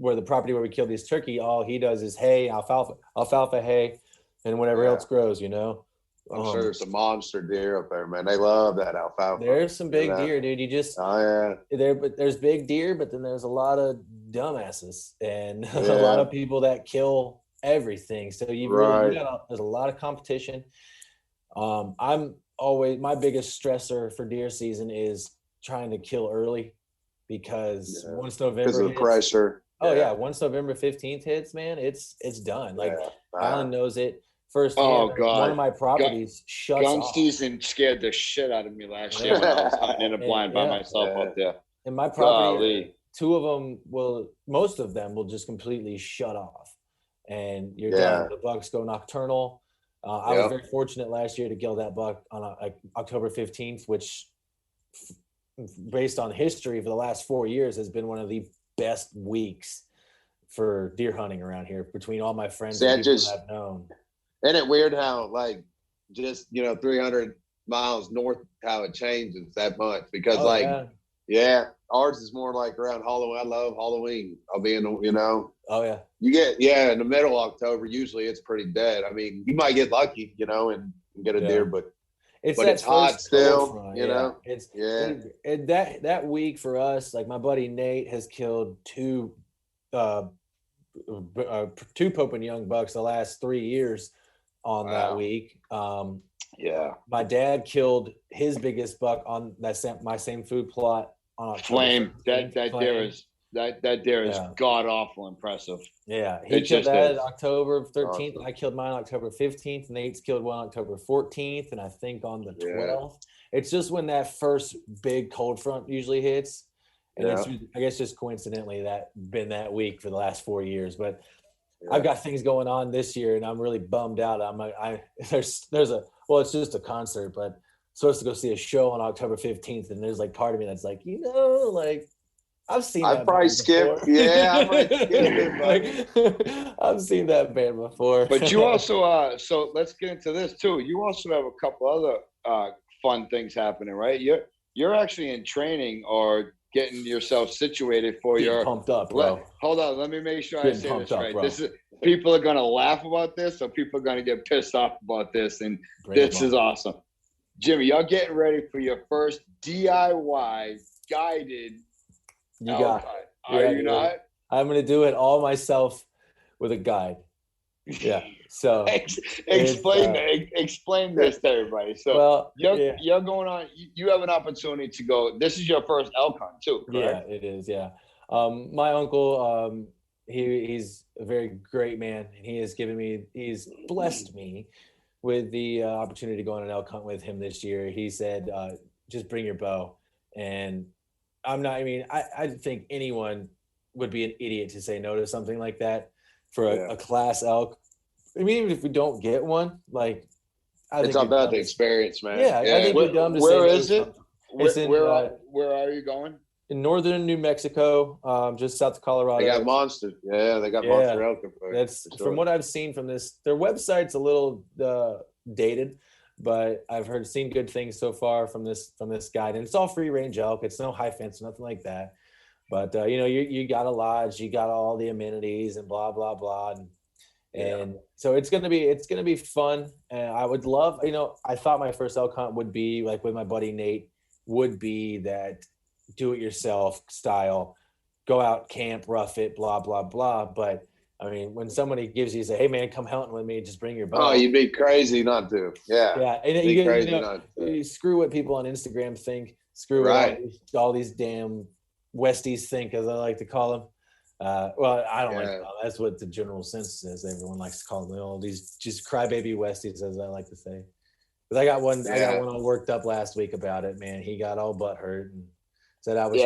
where the property where we killed this turkey, all he does is hay, alfalfa hay, and whatever else grows, you know. I'm sure there's some monster deer up there, man. They love that alfalfa. There's some big deer, dude. You just there's big deer, but then there's a lot of dumbasses and a lot of people that kill everything. So there's a lot of competition. I'm always, my biggest stressor for deer season is trying to kill early because once November because of the pressure. Once November 15th hits, man, it's done. Like Alan knows it. First, one of my properties shuts off. Gun season scared the shit out of me last year when I was hunting in a blind by myself out there. And my property, most of them will just completely shut off. And you're done. The bucks go nocturnal. I was very fortunate last year to kill that buck on October 15th, which, based on history for the last 4 years, has been one of the best weeks for deer hunting around here between all my friends and people I've known. Isn't it weird how, just 300 miles north, how it changes that much? Because ours is more like around Halloween. I love Halloween. I'll be in the, Oh yeah. You get in the middle of October. Usually it's pretty dead. I mean, you might get lucky, and get a deer, but it's hot still. Front, It's that week for us. Like my buddy Nate has killed two Pope and Young bucks the last 3 years on that week. My dad killed his biggest buck on my same food plot on October Flame. That deer is god awful impressive. Yeah, he killed that October 13th. Awesome. I killed mine October 15th. Nate's killed one October 14th, and I think on the 12th. It's just when that first big cold front usually hits, and it's, I guess, just coincidentally been that week for the last 4 years. But I've got things going on this year, and I'm really bummed out. It's just a concert, but I'm supposed to go see a show on October 15th, and there's part of me that's like, I've seen that. I probably skipped. I might skip it. I've seen that band before. But you also, so let's get into this too. You also have a couple other fun things happening, right? You're actually in training or getting yourself situated for your pumped up, bro. Hold on, let me make sure I say this right. This is, people are gonna laugh about this, or people are gonna get pissed off about this, and this is awesome. Jimmy, y'all getting ready for your first DIY guided elk hunt. Are you not? I'm gonna do it all myself with a guide. Yeah. So explain this to everybody. So you're going on. You have an opportunity to go. This is your first elk hunt too, correct? Yeah, it is. Yeah. My uncle, he's a very great man, and he's blessed me with the opportunity to go on an elk hunt with him this year. He said, "Just bring your bow," and I think anyone would be an idiot to say no to something like that for a class elk. I mean, even if we don't get one, it's all about the experience, man. Yeah, I think we're dumb to say. Where is it? Where are you going? In northern New Mexico, just south of Colorado. They got monster. Yeah, they got monster elk. That's from what I've seen from this. Their website's a little dated, but I've seen good things so far from this guide, and it's all free range elk. It's no high fence, nothing like that. But you got a lodge, you got all the amenities, and blah blah blah, and so it's gonna be fun. And I would love, I thought my first elk hunt would be like with my buddy Nate, would be that do it yourself style, go out, camp, rough it, blah blah blah. But I mean, when somebody gives you, say, "Hey man, come hunting with me, just bring your bow." Oh, you'd be crazy not to. Yeah. And you screw what people on Instagram think. Screw what all these damn Westies think, as I like to call them. Well, I don't like to call them. That's what the general sense is. Everyone likes to call them all these just crybaby Westies, as I like to say. Because I got one all worked up last week about it, man. He got all butthurt and said I was.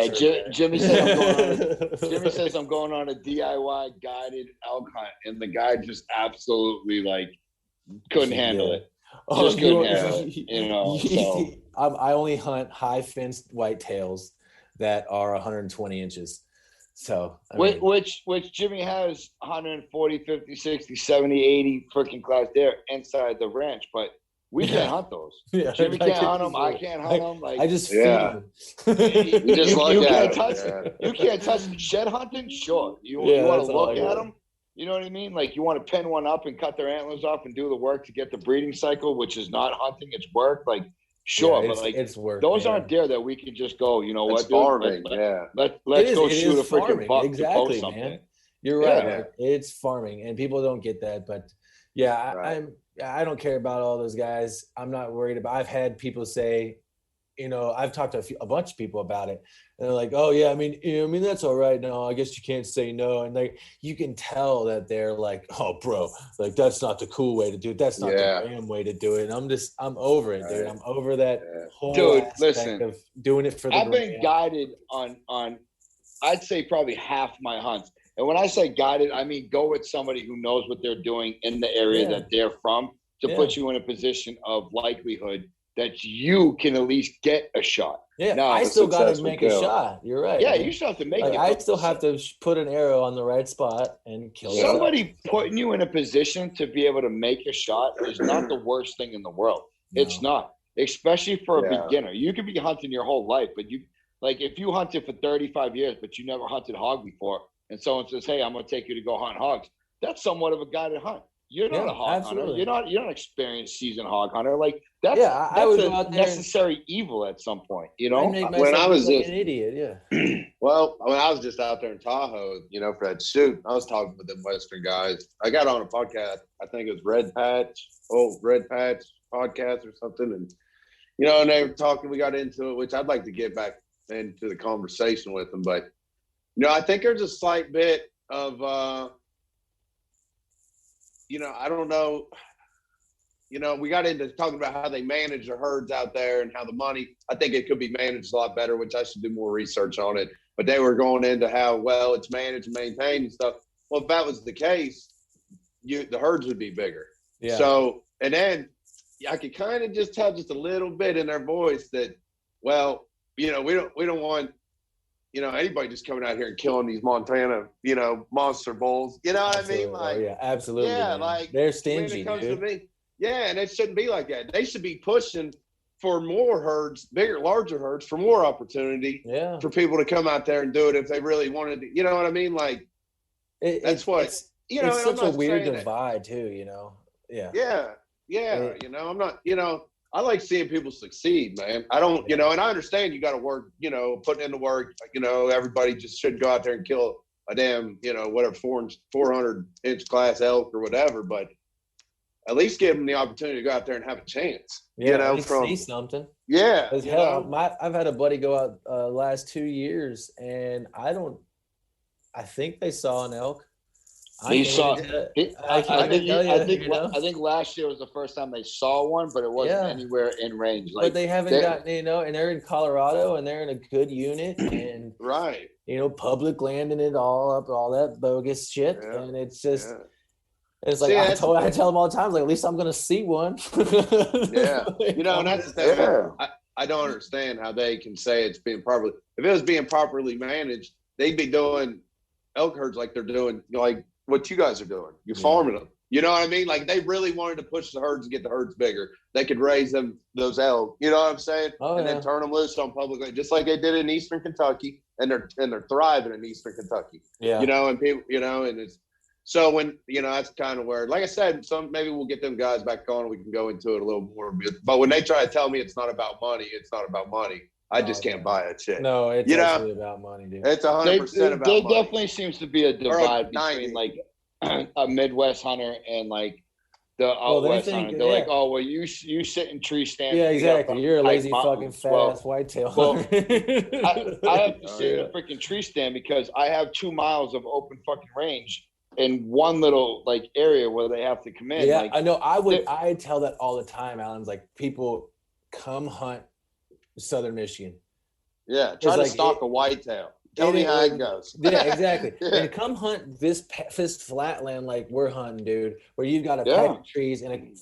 Jimmy says I'm going on a DIY guided elk hunt, and the guy just absolutely couldn't handle it. Just couldn't handle it. So I only hunt high fenced whitetails that are 120 inches. So which Jimmy has 140, 50, 60, 70, 80 freaking class there inside the ranch, but we can't hunt those. Yeah, Jimmy can't hunt them. I can't hunt them. I just feed them. You just look at them. You can't touch them. Shed hunting, sure. You want to look at them. You know what I mean? You want to pin one up and cut their antlers off and do the work to get the breeding cycle, which is not hunting, it's work. Sure, but it's work. Those aren't there that we can just go. You know it's what? Farming, let's go shoot a freaking buck. Exactly, man. You're right. Yeah. It's farming, and people don't get that. But I don't care about all those guys. I'm not worried about. I've had people say, I've talked to a bunch of people about it, and they're like, "Oh yeah, I mean that's all right. No, I guess you can't say no." And you can tell that they're like, "Oh, bro, that's not the cool way to do it. That's not the damn way to do it." And I'm over it, dude. I'm over that whole aspect of doing it for the. I've been guided on, I'd say probably half my hunts, and when I say guided, I mean go with somebody who knows what they're doing in the area that they're from to put you in a position of likelihood that you can at least get a shot. Yeah, now, I still got to make a shot. You're right. Yeah, man. You still have to make it. I still have to put an arrow on the right spot and kill somebody. Putting you in a position to be able to make a shot is not the worst thing in the world. No. It's not, especially for a beginner. You could be hunting your whole life, but if you hunted for 35 years, but you never hunted hog before, and someone says, "Hey, I'm going to take you to go hunt hogs," that's somewhat of a guided hunt. You're not a hog hunter. You're not an experienced seasoned hog hunter. That's a necessary evil at some point, When I was an idiot, well, when I was just out there in Tahoe, for that shoot, I was talking with them Western guys. I got on a podcast. I think it was Red Patch podcast or something, and and they were talking. We got into it, which I'd like to get back into the conversation with them, but I think there's a slight bit of. I don't know. We got into talking about how they manage the herds out there and how the money, I think it could be managed a lot better, which I should do more research on it. But they were going into how well it's managed and maintained and stuff. Well, if that was the case, the herds would be bigger. Yeah. So, and then I could kind of just tell just a little bit in their voice that, well, we don't want, anybody just coming out here and killing these Montana, monster bulls. You know what absolutely. I mean? Absolutely. Yeah, they're stingy, dude. And it shouldn't be like that. They should be pushing for more herds, bigger, larger herds, for more opportunity for people to come out there and do it if they really wanted to. You know what I mean? That's what it's such a weird divide too. I'm not. I like seeing people succeed, man. I don't, and I understand you got to work, putting in the work. Everybody just shouldn't go out there and kill a damn, 400-inch class elk or whatever. But at least give them the opportunity to go out there and have a chance. See something. Yeah. I've had a buddy go out last 2 years, and I think they saw an elk. I think last year was the first time they saw one, but it wasn't anywhere in range. But they haven't gotten, and they're in Colorado, and they're in a good unit, and right, public landing it all up, all that bogus shit, and it's just. Yeah. It's like I tell them all the time, at least I'm gonna see one. And that's the thing. I don't understand how they can say it's being properly. If it was being properly managed, they'd be doing elk herds like they're doing, like what you guys are doing. You're farming them. You know what I mean? Like they really wanted to push the herds and get the herds bigger. They could raise those elk. You know what I'm saying? Then turn them loose on public land, just like they did in Eastern Kentucky, and they're thriving in Eastern Kentucky. Yeah. And people, and it's. So when, that's kind of where, like I said, maybe we'll get them guys back on. We can go into it a little more. But when they try to tell me it's not about money, it's not about money. I just can't buy that shit. No, it's actually about money, dude. It's 100% about money. There definitely seems to be a divide between a Midwest hunter and the out west hunter. They're like, oh, well, you sit in tree stand. Yeah, exactly. You're a lazy fucking fast whitetail. Well, I have to sit in a freaking tree stand because I have 2 miles of open fucking range in one little like area where they have to come in. Yeah, like, I know. I tell that all the time, Alan's like, people come hunt Southern Michigan. Yeah, try to stalk a whitetail. Tell me how it goes. Yeah, exactly. And come hunt this flatland like we're hunting, dude, where you've got a patch of trees and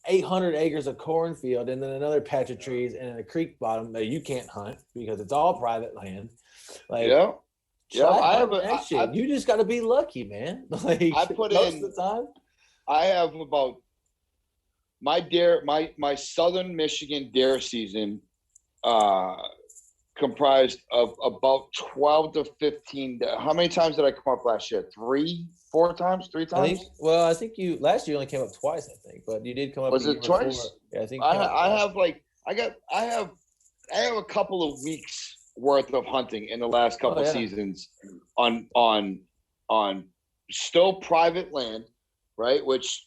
800 acres of cornfield and then another patch of trees and a creek bottom that you can't hunt because it's all private land. Like, I have that shit. You just got to be lucky, man. Like, I put most of the time. I have about my Southern Michigan deer season comprised of about 12 to 15. How many times did I come up last year? 3 times? I think you last year only came up twice, I think, but you did come up. Was it twice? Yeah, I think I have a couple of weeks worth of hunting in the last couple seasons on still private land, right? Which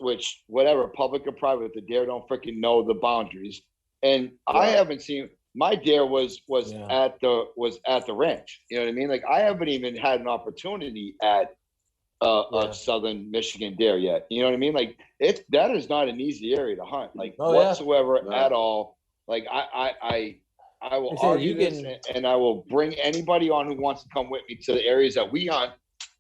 whatever, public or private, the deer don't freaking know the boundaries. And I haven't seen my deer was at the ranch. You know what I mean? Like, I haven't even had an opportunity at a Southern Michigan deer yet. You know what I mean? Like, that is not an easy area to hunt, like whatsoever at all. Like, I will argue this, and I will bring anybody on who wants to come with me to the areas that we hunt,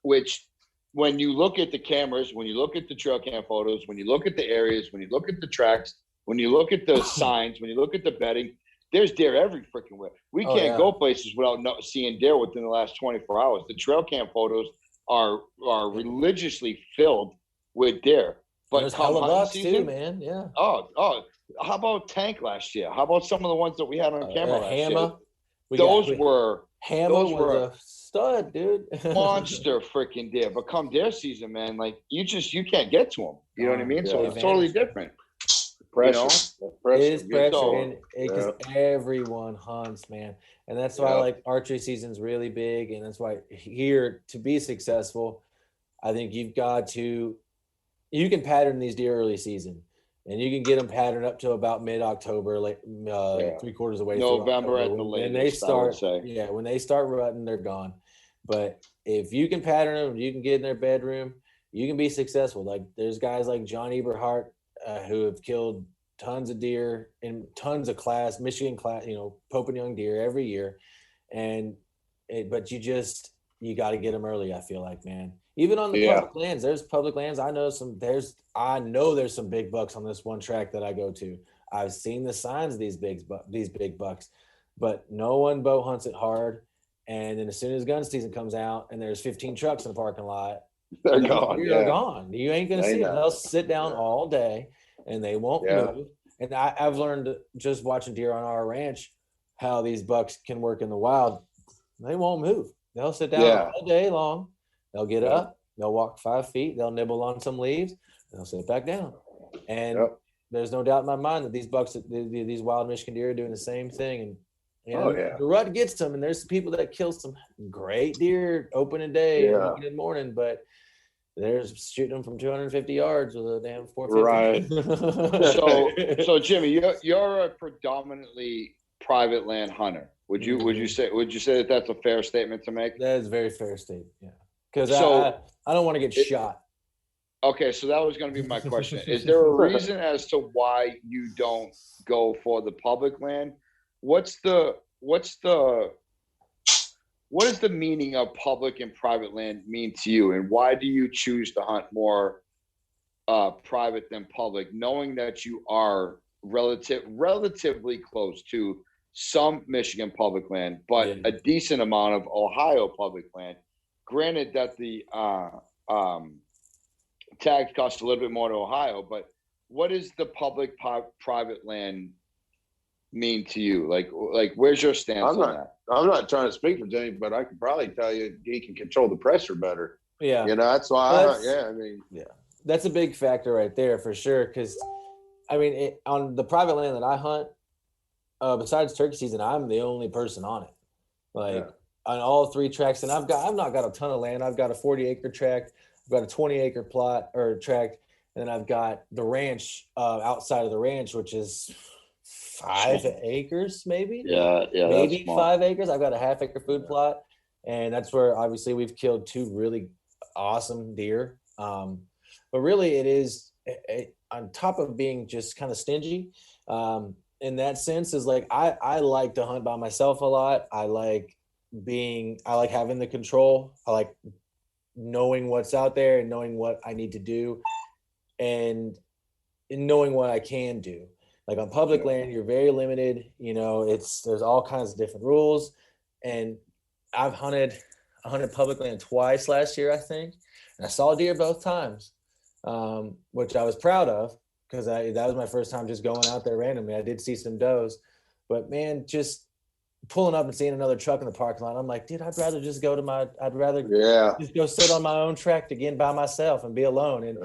which when you look at the cameras, when you look at the trail cam photos, when you look at the areas, when you look at the tracks, when you look at the signs, when you look at the bedding, there's deer every freaking way. We can't go places without seeing deer within the last 24 hours. The trail cam photos are religiously filled with deer. But there's hella bucks too, man. Yeah. Oh, how about Tank last year? How about some of the ones that we had on camera last year? Hammer was a stud, dude. Monster freaking deer. But come deer season, man, like you can't get to them. You know what I mean? So it's totally different. Pressure. It is pressure, because everyone hunts, man, and that's why like archery season's really big, and that's why here to be successful, I think you can pattern these deer early season, and you can get them patterned up to about mid-October, like 3/4 of the way November at the latest. And they start, when they start rutting, they're gone. But if you can pattern them, you can get in their bedroom, you can be successful. Like there's guys like John Eberhart who have killed tons of deer in tons of Michigan class, Pope and Young deer every year. But you got to get them early. I feel like, man, even on the public lands, there's public lands. I know there's some big bucks on this one track that I go to. I've seen the signs of these big bucks, but no one bow hunts it hard. And then as soon as gun season comes out and there's 15 trucks in the parking lot, they're gone. You're gone. You ain't gonna see them. They'll sit down all day and they won't move. And I've learned just watching deer on our ranch how these bucks can work in the wild. They won't move. They'll sit down all day long. They'll get up. They'll walk 5 feet. They'll nibble on some leaves. And they'll sit back down. And there's no doubt in my mind that these bucks, these wild Michigan deer, are doing the same thing. And the rut gets them, and there's people that kill some great deer opening day and morning, but they're shooting them from 250 yards with a damn 450. Right. So Jimmy, you're a predominantly private land hunter. Would you say that that's a fair statement to make? That is a very fair statement. Yeah, because I don't want to get shot. Okay, so that was going to be my question. Is there a reason as to why you don't go for the public land? What does the meaning of public and private land mean to you, and why do you choose to hunt more private than public, knowing that you are relatively close to some Michigan public land, but a decent amount of Ohio public land? Granted that the tags cost a little bit more to Ohio, but what is the public private land mean to you? Like where's your stance on that? I'm not trying to speak for Jimmy, but I can probably tell you he can control the pressure better. Yeah. That's why that's a big factor right there for sure. Because on the private land that I hunt, besides turkey season, I'm the only person on it. On all 3 tracks, and I've not got a ton of land. I've got a 40-acre tract, I've got a 20-acre plot or tract, And then I've got the ranch outside of the ranch, which is 5 acres, maybe. Yeah, maybe 5 acres. I've got a half-acre food plot, and that's where obviously we've killed 2 really awesome deer. But really, it is on top of being just kind of stingy. In that sense, is like I like to hunt by myself a lot. I like having the control. I like knowing what's out there and knowing what I need to do, and knowing what I can do. Like on public land, you're very limited. There's all kinds of different rules. And I hunted public land twice last year, I think. And I saw a deer both times, which I was proud of, because that was my first time just going out there randomly. I did see some does, but man, just pulling up and seeing another truck in the parking lot, I'm like, dude, I'd rather just go just go sit on my own track again by myself and be alone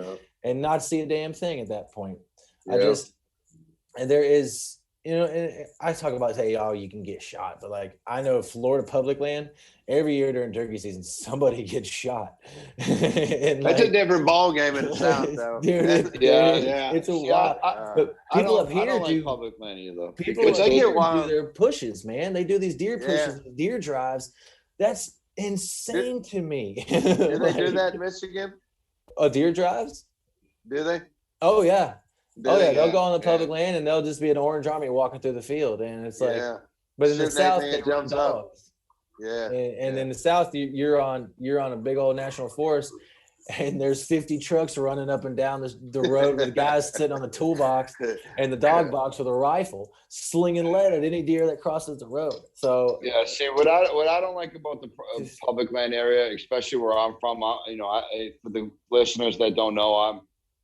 and not see a damn thing at that point. And there is, and I talk about, say, oh, you can get shot, but like, I know Florida public land, every year during turkey season, somebody gets shot. That's a different ball game in the South, though. Dude, it's a wild. But people up here do public land either. People up here do their pushes, man. They do these deer pushes, deer drives. That's insane to me. Do they do that in Michigan? Oh, deer drives? Do they? Oh yeah. They'll go on the public land and they'll just be an orange army walking through the field, and it's like, but in the South they run dogs. And in the South you're on a big old national forest, and there's 50 trucks running up and down the road with guys sitting on the toolbox and the dog box with a rifle, slinging lead at any deer that crosses the road. So see, what I don't like about the public land area, especially where I'm from, for the listeners that don't know,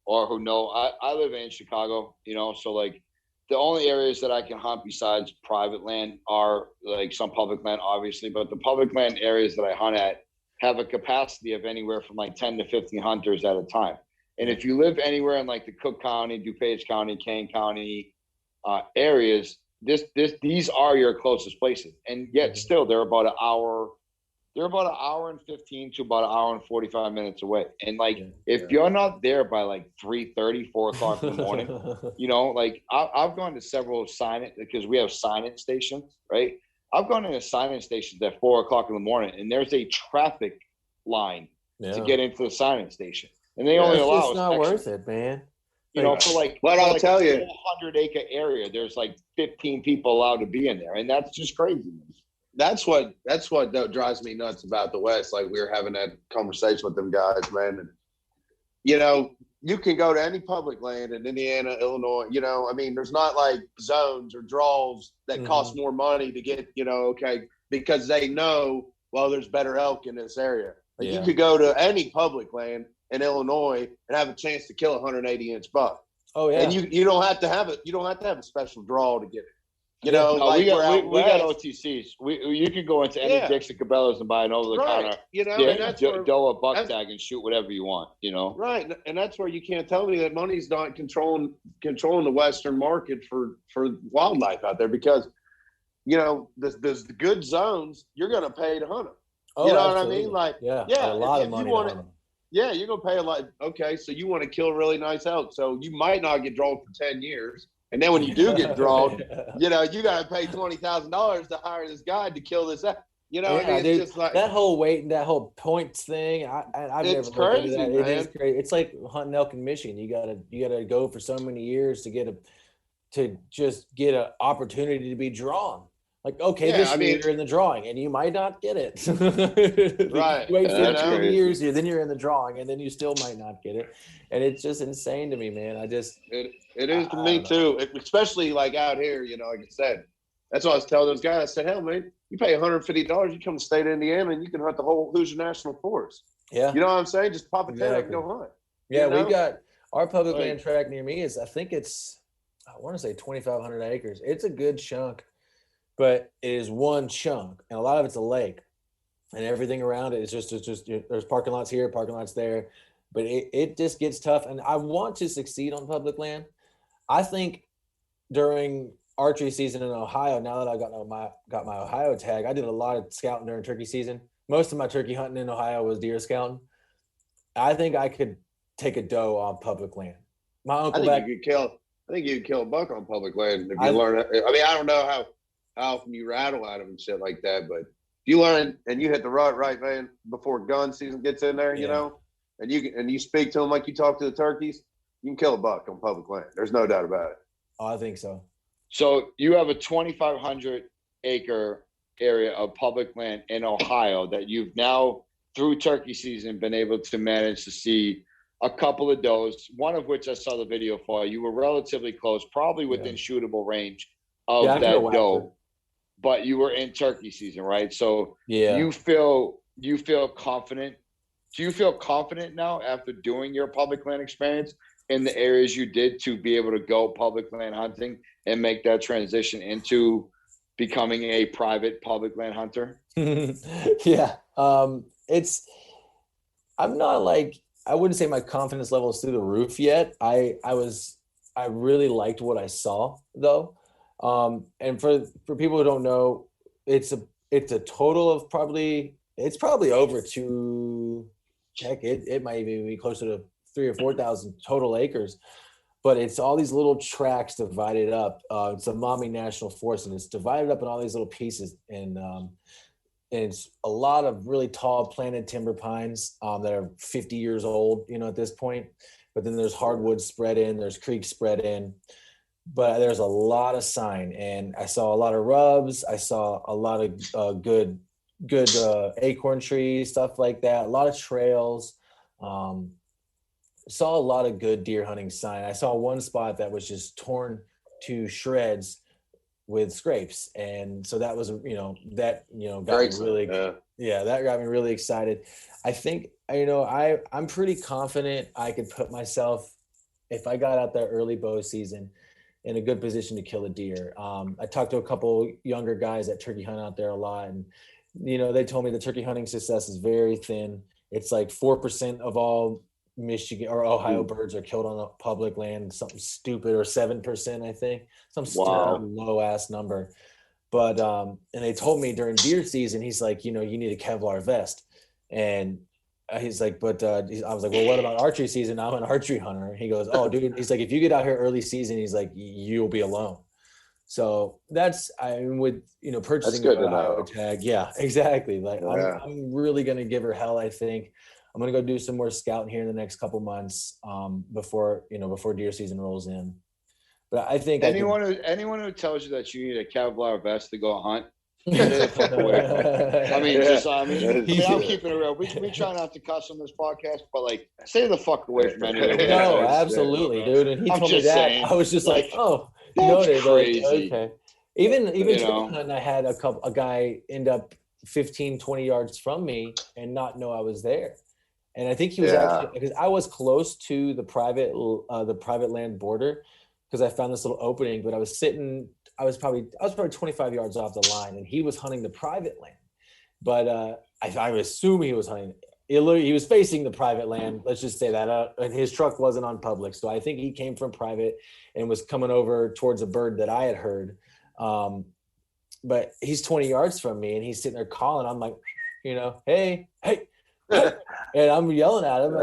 or who know, I live in Chicago, so like the only areas that I can hunt besides private land are like some public land, obviously, but the public land areas that I hunt at have a capacity of anywhere from like 10 to 15 hunters at a time. And if you live anywhere in like the Cook County, DuPage County, Kane County areas, these are your closest places. And yet still they're about an hour and 15 to about an hour and 45 minutes away. And like, if you're not there by like 3:30, 4 o'clock in the morning, like I've gone to several because we have silent stations, right? I've gone into silent stations at 4 o'clock in the morning, and there's a traffic line to get into the silent station. And they only allow us. It's not worth it, man. For like, I'll tell you, 100-acre area, there's like 15 people allowed to be in there. And that's just crazy. That's what drives me nuts about the West. Like, we were having that conversation with them guys, man. And, you can go to any public land in Indiana, Illinois, there's not like zones or draws that cost more money to get, because they know, well, there's better elk in this area. Like, you could go to any public land in Illinois and have a chance to kill a 180-inch buck. Oh yeah. And you don't have to have it. You don't have to have a special draw to get it. We got OTCs. You can go into any Dixon Cabela's and buy an over-the-counter doe or buck tag and shoot whatever you want. Right, and that's where you can't tell me that money's not controlling the Western market for wildlife out there, because there's the good zones you're going to pay to hunt them. Oh, what I mean? Like, a lot of money. Yeah, you're going to pay a lot. Okay, so you want to kill a really nice elk, so you might not get drawn for 10 years. And then when you do get drawn, you got to pay $20,000 to hire this guy to kill this. It's just like that whole weight and that whole points thing. I've never crazy, that. Man. It is crazy. It's like hunting elk in Michigan. You gotta go for so many years to get an opportunity to be drawn. Like, okay, this year you're in the drawing, and you might not get it. Right. Wait 15 years, then you're in the drawing, and then you still might not get it. And it's just insane to me, man. It is to me too, especially like out here. Like I said, that's what I was telling those guys. I said, hell, man, you pay $150, you come to the state of Indiana, and you can hunt the whole Hoosier National Forest. Yeah. You know what I'm saying? Just pop a tent up and go hunt. Yeah, we got our public land tract near me I think I want to say 2,500 acres. It's a good chunk. But it is one chunk, and a lot of it's a lake, and everything around it is just there's parking lots here, parking lots there, but it just gets tough. And I want to succeed on public land. I think during archery season in Ohio, now that I got my Ohio tag, I did a lot of scouting during turkey season. Most of my turkey hunting in Ohio was deer scouting. I think I could take a doe on public land. My uncle I think you could kill a buck on public land if you learn it. I mean, I don't know how often you rattle at them and shit like that, but if you learn and you hit the rut right, man, before gun season gets in there, you know, and you speak to them like you talk to the turkeys, you can kill a buck on public land. There's no doubt about it. Oh, I think so. So you have a 2,500 acre area of public land in Ohio that you've now, through turkey season, been able to manage to see a couple of does, one of which I saw the video for. You were relatively close, probably within shootable range of that doe, but you were in turkey season, right? So you feel confident. Do you feel confident now after doing your public land experience in the areas you did to be able to go public land hunting and make that transition into becoming a private public land hunter? Yeah. I'm not like, I wouldn't say my confidence level is through the roof yet. I really liked what I saw though. And for people who don't know, it's a total of probably over it might even be closer to 3,000 or 4,000 total acres, but it's all these little tracts divided up. It's a Maumee National Forest, and it's divided up in all these little pieces. And it's a lot of really tall planted timber pines that are 50 years old, you know, at this point. But then there's hardwood spread in, there's creek spread in, but there's a lot of sign. And I saw a lot of rubs. I saw a lot of good acorn trees, stuff like that. A lot of trails. Saw a lot of good deer hunting sign. I saw one spot that was just torn to shreds with scrapes, and so that was got me really that got me really excited. I think I'm pretty confident I could put myself, if I got out there early bow season, in a good position to kill a deer. I talked to a couple younger guys that turkey hunt out there a lot, and they told me the turkey hunting success is very thin. It's like 4% of all Michigan or Ohio birds are killed on public land, something stupid, or 7%, I think, some low ass number. But and they told me during deer season, he's like, you need a Kevlar vest, and he's like, but I was like, well, what about archery season? I'm an archery hunter. He goes, oh, dude, he's like, if you get out here early season, he's like, you'll be alone. So with purchasing a Ohio tag, yeah, exactly. Like I'm really gonna give her hell. I think I'm gonna go do some more scouting here in the next couple months before deer season rolls in. But I think anyone who tells you that you need a Kevlar vest to go hunt, I'm keeping it real. We try not to cuss on this podcast, but like, stay the fuck away from anyone. No, absolutely, dude. And he told me that. Saying, I was just like, oh, noted. Crazy. Like, okay. Even hunting, I had a guy end up 15, 20 yards from me and not know I was there. And I think he was actually, because I was close to the private land border, because I found this little opening, but I was probably 25 yards off the line, and he was hunting the private land. But I would assume he was hunting. He was facing the private land. Let's just say that. And his truck wasn't on public. So I think he came from private and was coming over towards a bird that I had heard. But he's 20 yards from me, and he's sitting there calling. I'm like, hey. And I'm yelling at him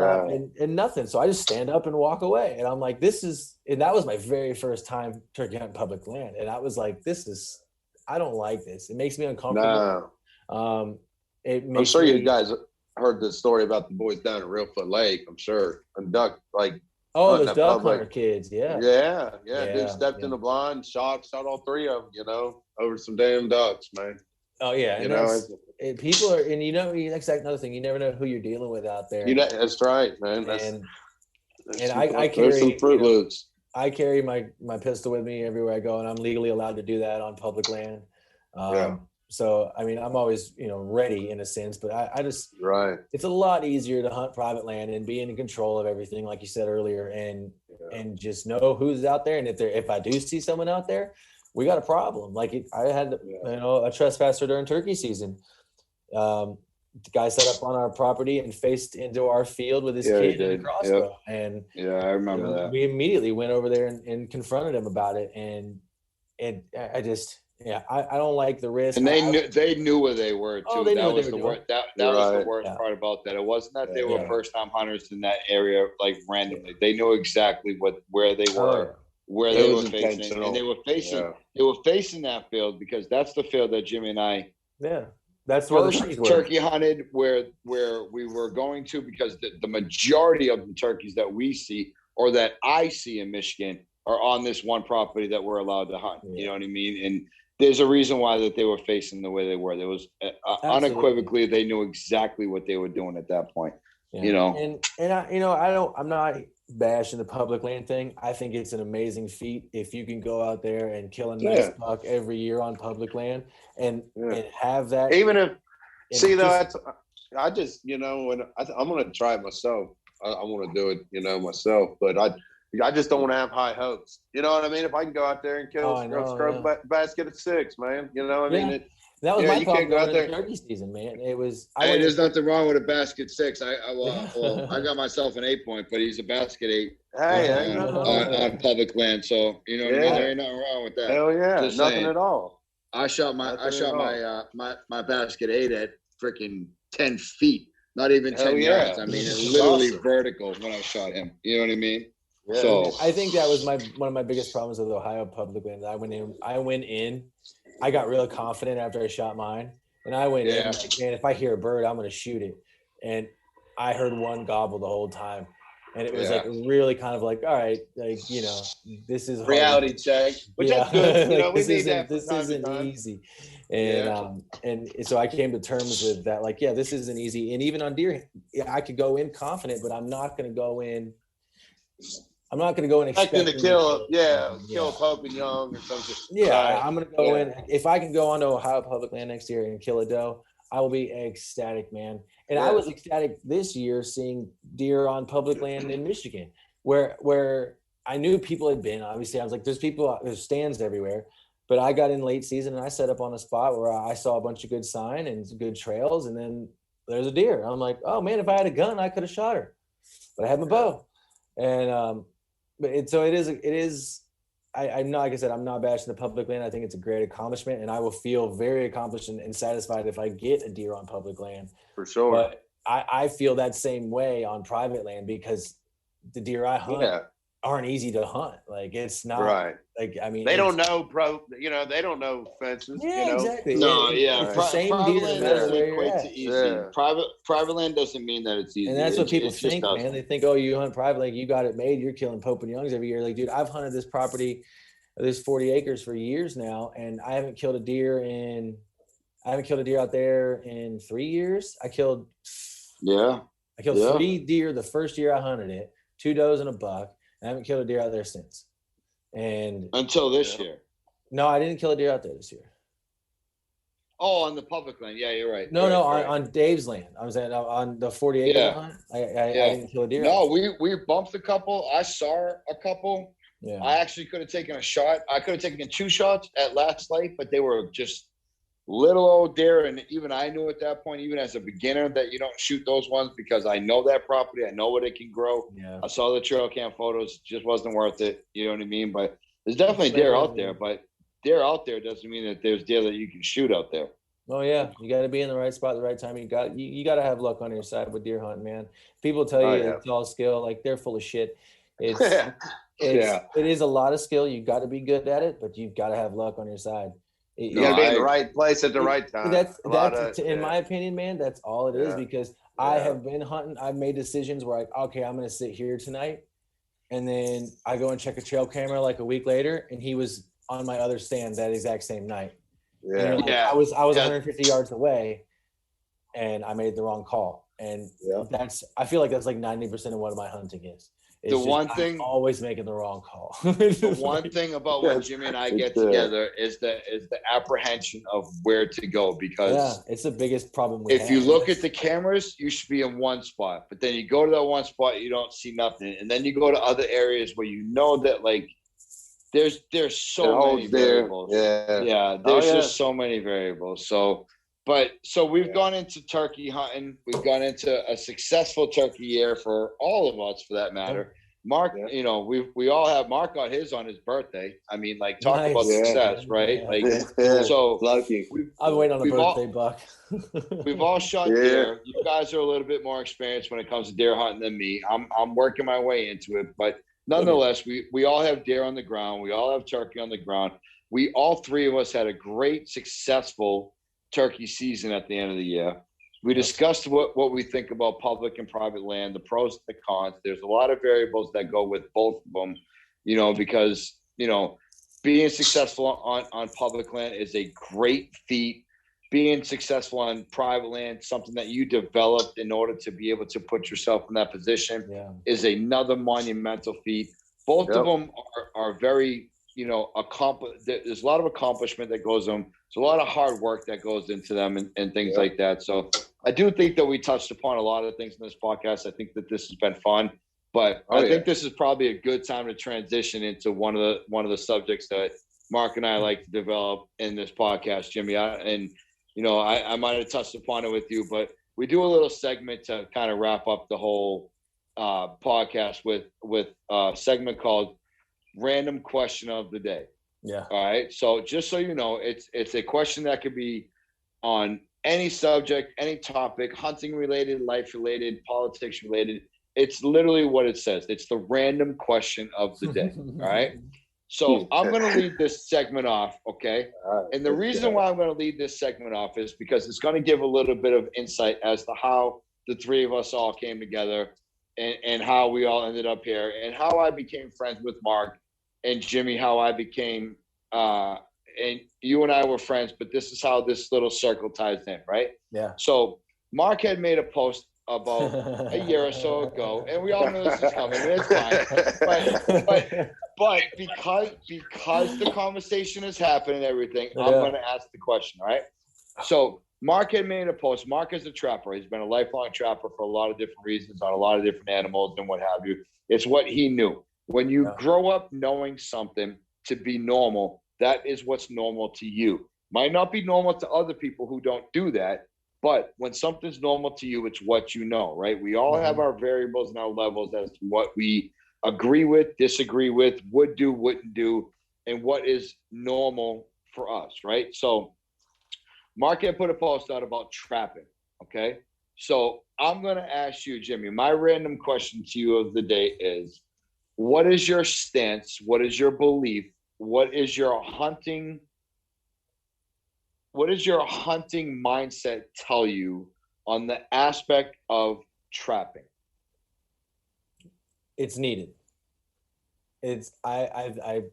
and nothing. So I just stand up and walk away. And I'm like, and that was my very first time turkey hunting public land. And I was like, I don't like this. It makes me uncomfortable. No. I'm sure you guys heard the story about the boys down at Reelfoot Lake, I'm sure. And duck, like, those duck hunter kids, yeah. Dude stepped in the blind, shot all three of them, over some damn ducks, man. Oh yeah, people are, and that's another thing. You never know who you're dealing with out there. That's right, man. I carry some Fruit Loops. I carry my pistol with me everywhere I go, and I'm legally allowed to do that on public land. So I'm always ready in a sense, but I just it's a lot easier to hunt private land and be in control of everything, like you said earlier, and just know who's out there, and if I do see someone out there, we got a problem. Like I had a trespasser during turkey season. The guy set up on our property and faced into our field with his kid and a crossbow. Yep. And I remember that. We immediately went over there and confronted him about it. And Yeah, I don't like the risk. And they knew where they were too. Oh, they knew that was the worst. That was the worst part about that. It wasn't that they were first time hunters in that area like randomly. They knew exactly where they were, where they were facing, and they were facing that field because that's the field that Jimmy and I that's first turkey hunted where we were going to, because the majority of the turkeys that we see or that I see in Michigan are on this one property that we're allowed to hunt. You know what I mean? And there's a reason why that they were facing the way they were. There was unequivocally, they knew exactly what they were doing at that point. Yeah. You know, and I'm not bashing the public land thing. I think it's an amazing feat if you can go out there and kill a nice buck every year on public land and have that. Even if I just when I'm going to try it myself. I want to do it, myself, but I just don't want to have high hopes. You know what I mean? If I can go out there and kill a basket of 6, man, you know what I mean? That was my problem going into turkey season, man. It was. There's nothing wrong with a basket 6. I got myself an 8-point, but he's a basket 8 on public land. So what I mean. There ain't nothing wrong with that. Hell yeah, just nothing saying. At all. I shot my basket 8 at freaking 10 feet, not even 10 yards. I mean, it's literally vertical when I shot him. You know what I mean? Yeah. So I think that was one of my biggest problems with Ohio public land. I went in. I got real confident after I shot mine, and I went in. Like, man, if I hear a bird, I'm going to shoot it. And I heard one gobble the whole time, and it was like really kind of like, all right, like this is reality check. Which that's good. Like, we need that. This isn't easy, and so I came to terms with that. Like, this isn't easy. And even on deer, I could go in confident, but I'm not going to go in. I'm not going to go in expecting to kill a Pope and Young or something. Yeah, I'm going to go in. If I can go onto Ohio public land next year and kill a doe, I will be ecstatic, man. And I was ecstatic this year seeing deer on public land in Michigan, where I knew people had been. Obviously, I was like, there's stands everywhere. But I got in late season and I set up on a spot where I saw a bunch of good sign and good trails, and then there's a deer. I'm like, oh man, if I had a gun, I could have shot her, but I had my bow. And it is. I'm not, like I said, I'm not bashing the public land. I think it's a great accomplishment, and I will feel very accomplished and satisfied if I get a deer on public land. For sure. But I feel that same way on private land because the deer I hunt aren't easy to hunt. Like, it's not like, I mean, they don't know they don't know fences. Exactly. No, same private deer land doesn't equate to easy. Private land doesn't mean that it's easy. And that's what people think, man. They think, oh, you hunt private land, you got it made. You're killing Pope and Youngs every year. Like, dude, I've hunted this property, this 40 acres for years now, and I haven't killed a deer out there in 3 years. I killed 3 deer the first year I hunted it, 2 does and a buck. I haven't killed a deer out there since. And until this year. No, I didn't kill a deer out there this year. Oh, on the public land. Yeah, you're right. No, on Dave's land. I was on the 40 acre hunt. I didn't kill a deer. No, we bumped a couple. I saw a couple. Yeah. I actually could have taken a shot. I could have taken 2 shots at last light, but they were just little old deer. And even I knew at that point, even as a beginner, that you don't shoot those ones because I know that property. I know what it can grow. Yeah. I saw the trail cam photos. Just wasn't worth it. You know what I mean? But there's definitely deer out there. But deer out there doesn't mean that there's deer that you can shoot out there. Oh yeah, you got to be in the right spot at the right time. You got to have luck on your side with deer hunting, man. People tell you it's all skill. Like, they're full of shit. It is a lot of skill. You got to be good at it, but you've got to have luck on your side. You got to be in the right place at the right time. That's in my opinion, man. That's all it is, because I have been hunting. I've made decisions where I'm going to sit here tonight, and then I go and check a trail camera like a week later, and he was on my other stand that exact same night. Yeah, I was 150 yards away, and I made the wrong call. And I feel like that's like 90% of what my hunting is. I'm always making the wrong call. The one thing about when Jimmy and I get together is the apprehension of where to go, because it's the biggest problem if you look at the cameras, you should be in one spot, but then you go to that one spot, you don't see nothing, and then you go to other areas where you know that, like, there's so many variables. There's just so many variables. So we've gone into turkey hunting. We've gone into a successful turkey year for all of us, for that matter. Mark, you know, we all have Mark got his on his birthday. I mean, like, talk about success, right? Like, so lucky. I'm waiting on the birthday buck. We've all shot deer. You guys are a little bit more experienced when it comes to deer hunting than me. I'm working my way into it, but nonetheless, we all have deer on the ground. We all have turkey on the ground. We all three of us had a great, successful turkey season at the end of the year. We discussed what we think about public and private land, the pros and the cons. There's a lot of variables that go with both of them, you know, because, you know, being successful on public land is a great feat. Being successful on private land, something that you developed in order to be able to put yourself in that position, is another monumental feat. Both of them are very, you know, there's a lot of accomplishment that goes on. There's a lot of hard work that goes into them and things like that. So I do think that we touched upon a lot of things in this podcast. I think that this has been fun, but I think this is probably a good time to transition into one of the subjects that Mark and I like to develop in this podcast, Jimmy. You know, I might have touched upon it with you, but we do a little segment to kind of wrap up the whole podcast with a segment called Random Question of the Day. Yeah. All right. So just so you know, it's a question that could be on any subject, any topic, hunting related, life related, politics related. It's literally what it says. It's the random question of the day. All right. So I'm going to lead this segment off, okay? And the reason why I'm going to lead this segment off is because it's going to give a little bit of insight as to how the three of us all came together and how we all ended up here and how I became friends with Mark and Jimmy, how I became and you and I were friends, but this is how this little circle ties in, right? Yeah. So Mark had made a post about a year or so ago, and we all know this is coming. It's fine. But because the conversation has happened and everything, I'm going to ask the question, all right? So Mark had made a post. Mark is a trapper. He's been a lifelong trapper for a lot of different reasons on a lot of different animals and what have you. It's what he knew. When you grow up knowing something to be normal, that is what's normal to you. Might not be normal to other people who don't do that, but when something's normal to you, it's what you know, right? We all have our variables and our levels as to what we agree with, disagree with, would do, wouldn't do, and what is normal for us, right? So Mark had put a post out about trapping, okay? So I'm going to ask you, Jimmy, my random question to you of the day is, what is your stance? What is your belief? What is your hunting mindset tell you on the aspect of trapping? It's needed. I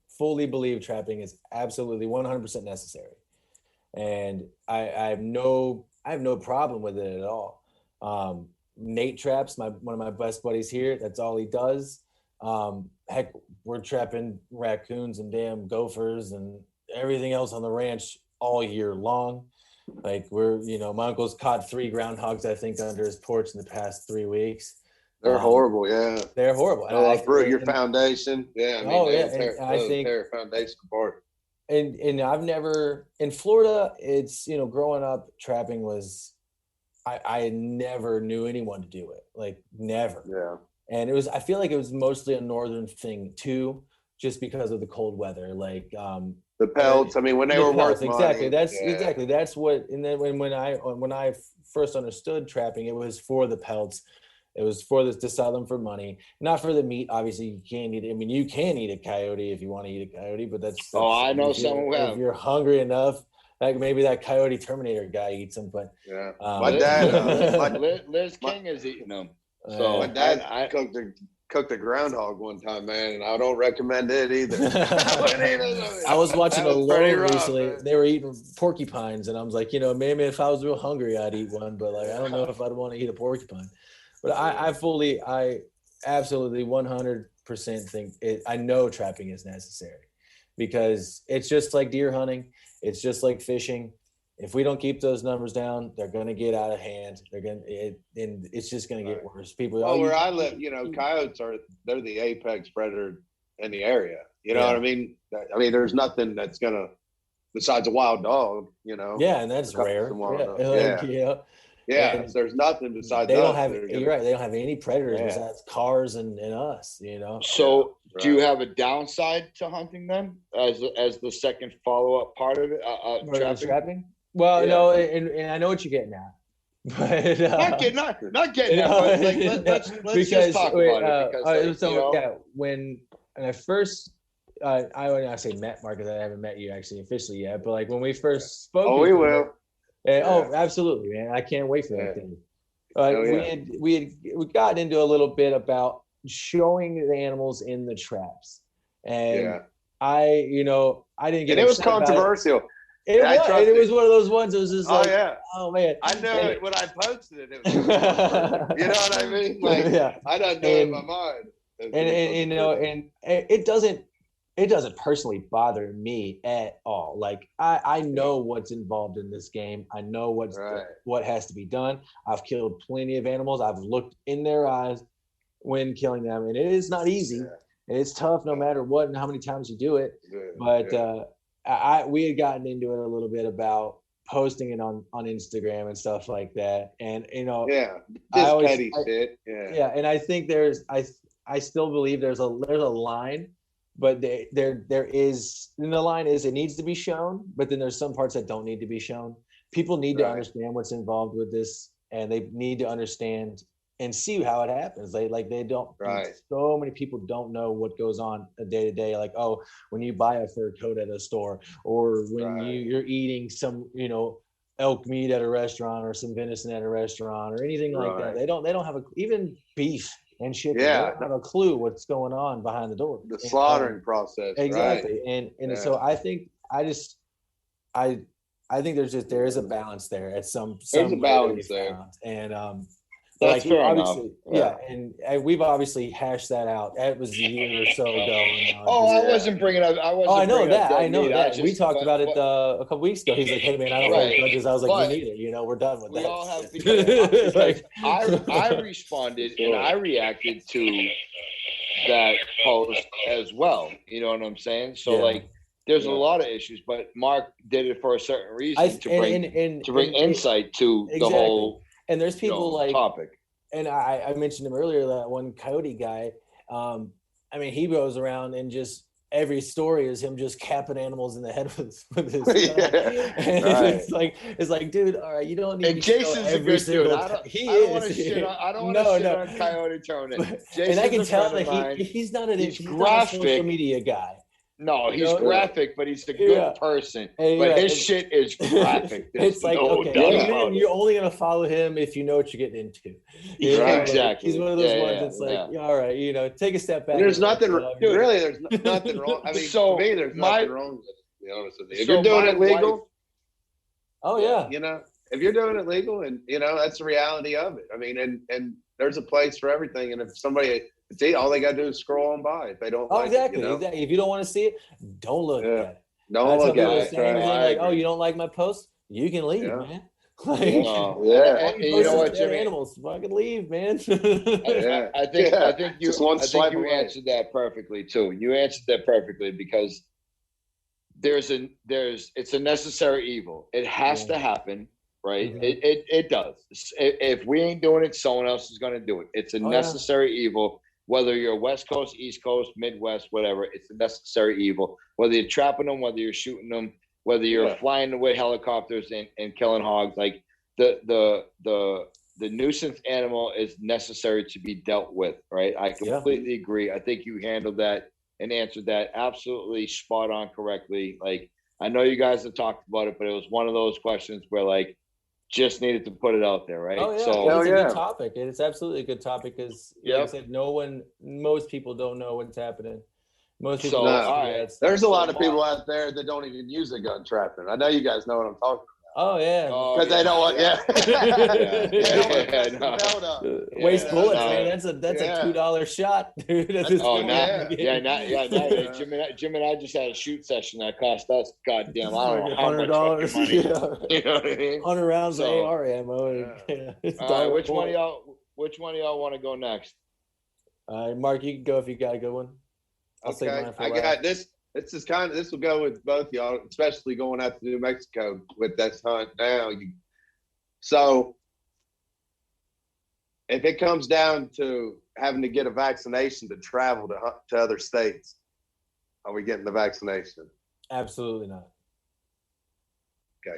fully believe trapping is absolutely 100% necessary, and I have no problem with it at all. Nate traps, one of my best buddies here. That's all he does. Heck, we're trapping raccoons and damn gophers and everything else on the ranch all year long. Like my uncle's caught 3 groundhogs, I think, under his porch in the past 3 weeks. They're horrible, yeah. They're horrible. They'll uproot your foundation. Yeah, I mean, I think tear foundation apart. And I've never in Florida. It's growing up, trapping was, I never knew anyone to do it. Like never. Yeah. And I feel like it was mostly a northern thing too, just because of the cold weather. Like the pelts. I mean, when they were worth exactly. money. Exactly. That's what. And then when I first understood trapping, it was for the pelts. It was to sell them for money, not for the meat. Obviously, you can't eat it. I mean, you can eat a coyote if you want to eat a coyote, but that's I know someone who have. If you're hungry enough, like maybe that Coyote Terminator guy eats them. But my dad, Liz King is eating them. So my dad cooked a groundhog one time, man, and I don't recommend it either. I was watching a load recently. Man. They were eating porcupines, and I was like, maybe if I was real hungry, I'd eat one, but like I don't know if I'd want to eat a porcupine. But I absolutely 100% think I know trapping is necessary, because it's just like deer hunting. It's just like fishing. If we don't keep those numbers down, they're going to get out of hand. And it's just going to get worse. People. Where I live, coyotes they're the apex predator in the area. You know what I mean? There's nothing that's going to, besides a wild dog, Yeah, and that's rare. Yeah, so there's nothing besides they don't us. have. You're right. They don't have any predators besides cars and us. So, do you have a downside to hunting them as the second follow-up part of it? Trapping? Well, no, and I know what you're getting at. But not getting at, but like, let's just talk about it because when I first I say met Marcus, I haven't met you actually officially yet, but like when we first spoke, we will. Absolutely, man! I can't wait for that thing. We got into a little bit about showing the animals in the traps, and I didn't get. And it was controversial. It was one of those ones. It was just oh man! I know it when I posted it. It was you know what I mean? Like, I don't know in my mind. And it doesn't personally bother me at all. Like I know what's involved in this game. I know what has to be done. I've killed plenty of animals. I've looked in their eyes when killing them, and it is not easy. And it's tough no matter what and how many times you do it. But we had gotten into it a little bit about posting it on Instagram and stuff like that. And petty shit. And I think I still believe there's a line, but there is, and the line is it needs to be shown, but then there's some parts that don't need to be shown. People need to understand what's involved with this, and they need to understand and see how it happens. They don't. So many people don't know what goes on day to day. Like, oh, when you buy a fur coat at a store, or when you're eating some, elk meat at a restaurant, or some venison at a restaurant, or anything like that. They don't have even beef and shit. They don't have a clue what's going on behind the door. The slaughtering process. Exactly. And so I think there is a balance there at some. There's a balance there. And that's fair enough. And we've obviously hashed that out. That was a year or so ago. I wasn't bringing up. I know that. We taltalked about it a couple weeks ago. He's like, "Hey man, I don't hold grudges." I was like, "Me neither." We're done with that. We all have because I responded and I reacted to that post as well. You know what I'm saying? So there's a lot of issues, but Mark did it for a certain reason to bring insight to the whole. And there's people topic. And I mentioned him earlier, that one coyote guy. He goes around and just every story is him just capping animals in the head with his gun. It's like, dude, all right, you don't need. And Jason's a good dude. I don't want to shit on Coyote Tony. And I can tell that he's not a social media guy. No, he's graphic, but he's a good person. But his shit is graphic. It's like, you're only going to follow him if you know what you're getting into. Exactly. He's one of those ones that's like, all right, take a step back. There's nothing really. There's nothing wrong. I mean, to me, there's nothing wrong with it, to be honest with you. If you're doing it legal. If you're doing it legal, and, that's the reality of it. I mean, and there's a place for everything. And if somebody... all they gotta do is scroll on by if they don't. Exactly. If you don't want to see it, don't look at it. Don't look at it. Like, you don't like my post? You can leave, man. And you know what, Jimmy? Animals, fucking leave, man. I think you answered that perfectly too. You answered that perfectly because it's a necessary evil. It has to happen. Right. Mm-hmm. It does. If we ain't doing it, someone else is going to do it. It's a necessary evil. Whether you're West Coast, East Coast, Midwest, whatever, it's a necessary evil. Whether you're trapping them, whether you're shooting them, whether you're flying away helicopters and killing hogs, like the nuisance animal is necessary to be dealt with, right? I completely agree. I think you handled that and answered that absolutely spot on correctly. Like, I know you guys have talked about it, but it was one of those questions where just needed to put it out there, right? Oh yeah, so, it's a good topic. It's absolutely a good topic because, like I said, most people don't know what's happening. Most people. There's a lot of people out there that don't even use a gun trapping. I know you guys know what I'm talking about. Oh yeah, because they don't want. Waste bullets, man. That's a $2 shot, dude. Jim and I just had a shoot session that cost us goddamn $100. You know what I mean? 100 rounds of AR ammo. Which one of y'all want to go next? Mark, you can go if you got a good one. I'll say mine for got this. This will go with both y'all, especially going out to New Mexico with this hunt now. So if it comes down to having to get a vaccination to travel to other states, are we getting the vaccination? Absolutely not. Okay.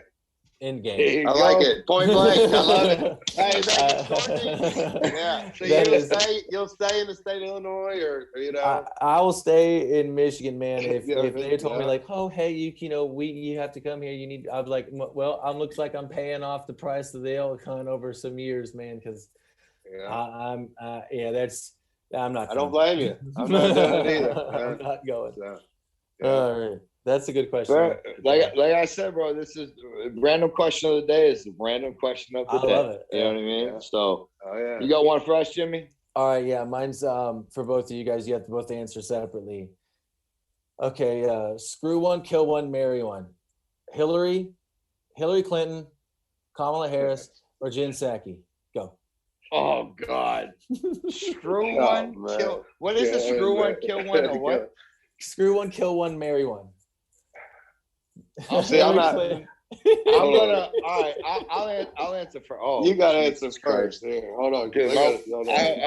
End game. I like it. Point blank. I love it. Hey, yeah. So you'll stay in the state of Illinois, or you know? I will stay in Michigan, man. If they told me like, oh, hey, you have to come here. You need. I'm like, well, looks like I'm paying off the price of the Elcon over some years, man. Because I'm not. I don't blame you. I'm not doing it either. I'm not going. So, all right. That's a good question. Like I said, bro, this is random question of the day. Is the random question of the day. I love it. You know what I mean? Yeah. So, you got one for us, Jimmy? All right, yeah. Mine's for both of you guys. You have to both answer separately. Okay, screw one, kill one, marry one. Hillary Clinton, Kamala Harris, or Jen Psaki. Go. Oh God. Screw one, kill. What is it? Screw one, kill one, or what? Screw one, kill one, marry one. I'll answer for. Oh, you gotta answer first. Here, hold on. Dude, I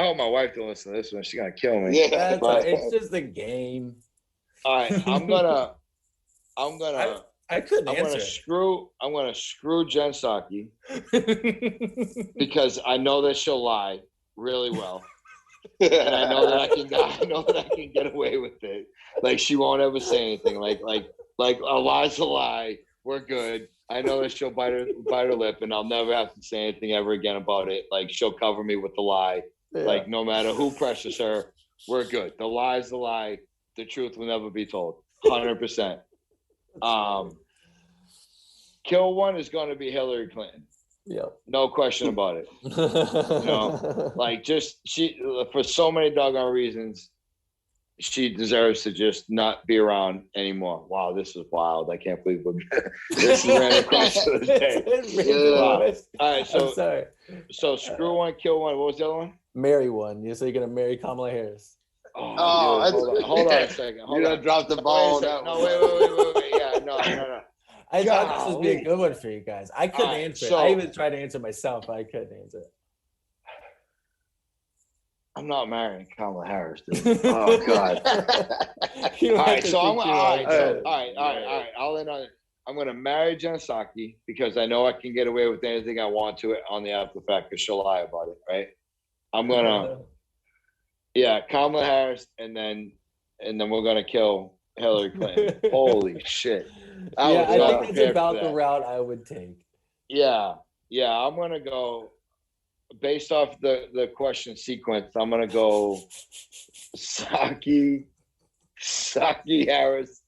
hope my wife don't listen to this one. She's gonna kill me. Yeah, it's just a game. All right, I'm gonna. I couldn't answer. I'm gonna screw Jen Psaki because I know that she'll lie really well, and I know that I can get away with it. Like she won't ever say anything. Like a lie's a lie. We're good. I know that she'll bite her lip, and I'll never have to say anything ever again about it. Like she'll cover me with the lie. Yeah. Like no matter who pressures her, we're good. The lie's the lie. The truth will never be told. 100%. Kill one is going to be Hillary Clinton. Yep. No question about it. Like she for so many doggone reasons. She deserves to just not be around anymore. Wow, this is wild. I can't believe this is random question of the day. Wow. All right, so I'm sorry. So screw one, kill one. What was the other one? Marry one. So you're gonna marry Kamala Harris. Hold on a second. You're gonna drop the ball. No, wait. Yeah, no. I thought this would be a good one for you guys. I couldn't answer it. I even tried to answer myself, but I couldn't answer it. I'm not marrying Kamala Harris, dude. Oh God! All right, so I'm all right. I'll end on it. I'm gonna marry Jen Psaki because I know I can get away with anything I want to it on the after fact because she'll lie about it, right? I'm gonna, Kamala Harris, and then we're gonna kill Hillary Clinton. Holy shit! I think that's about the route I would take. Yeah, I'm gonna go. Based off the question sequence, I'm gonna go Psaki, Harris,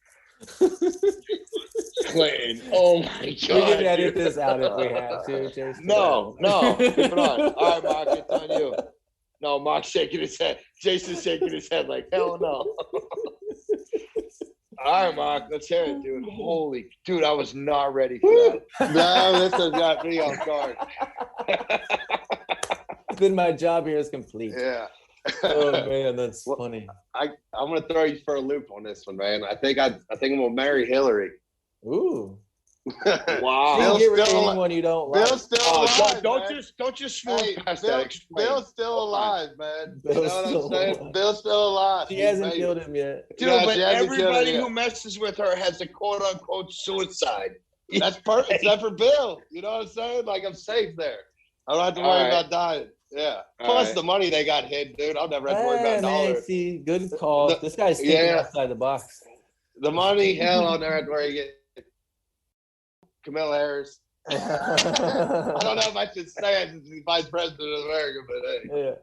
Clinton. Oh my God! We can edit this out if we have to, Jason. No, keep it on. All right, Mark, it's on you. No, Mark's shaking his head. Jason's shaking his head like hell no. All right, Mark, let's hear it, dude. Holy, dude, I was not ready for that. No, this has got me off guard. Then my job here is complete. Yeah. Oh man, that's funny. I'm gonna throw you for a loop on this one, man. I think I'm gonna marry Hillary. Ooh. Wow. Bill's get rid of anyone you don't like. Bill's still alive. Don't just smooth past that. Bill's still alive, man. You know what I'm saying? Bill's still alive. She hasn't killed him yet. Dude, but everybody who messes with her has a quote unquote suicide. That's perfect. Except for Bill. You know what I'm saying? Like I'm safe there. I don't have to worry about dying. Yeah. Plus the money they got hid, dude. I'll never have to worry about dollars. See, good call. This guy's thinking outside the box. The money, hell, I'll never have to worry. Kamala Harris. I don't know if I should say it as the vice president of America, but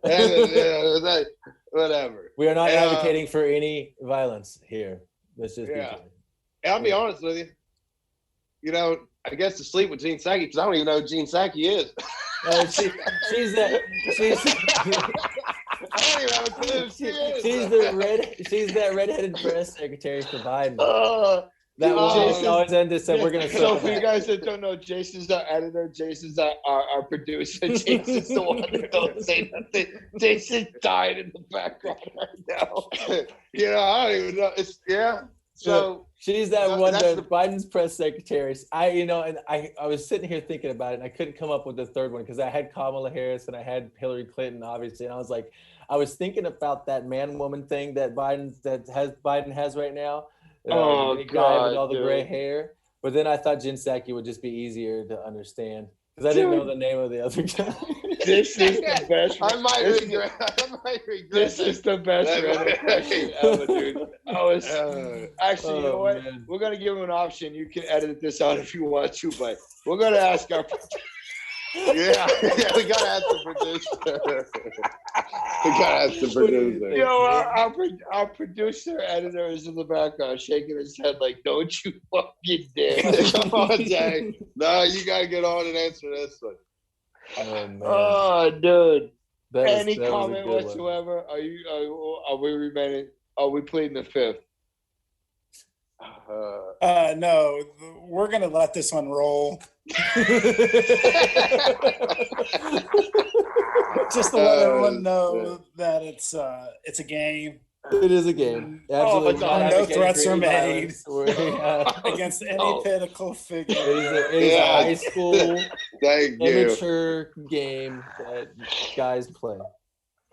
hey, whatever. We are not advocating for any violence here. Let's just be clear. I'll be honest with you. You know, I guess to sleep with Jen Psaki because I don't even know who Jen Psaki is. She's that redheaded press secretary for Biden. That always ended said we're gonna. So for you guys that don't know, Jason's our editor. Jason's our producer. Jason's the one that don't say nothing. Jason died in the background right now. You know, I don't even know. she's that one that Biden's press secretary. I was sitting here thinking about it, and I couldn't come up with the third one because I had Kamala Harris and I had Hillary Clinton, obviously, and I was like, I was thinking about that man-woman thing that Biden has right now. The guy with all the gray hair. But then I thought Jen Psaki would just be easier to understand because I didn't know the name of the other guy. This is the best. I might regret. This is the best Reddit ever, dude. Actually, you know what? Man. We're gonna give him an option. You can edit this out if you want to, but we're gonna ask our. Yeah, we gotta ask the producer. You know, our producer editor is in the background shaking his head like, "Don't you fucking dare!" Come on, Jay. No, you gotta get on and answer this one. Oh man. Oh, dude. Any comment whatsoever? Are we pleading the fifth? No, we're gonna let this one roll. Just to let everyone know that it's a game. It is a game. Absolutely. No threats are made against any political figure. It is a high school amateur game that guys play.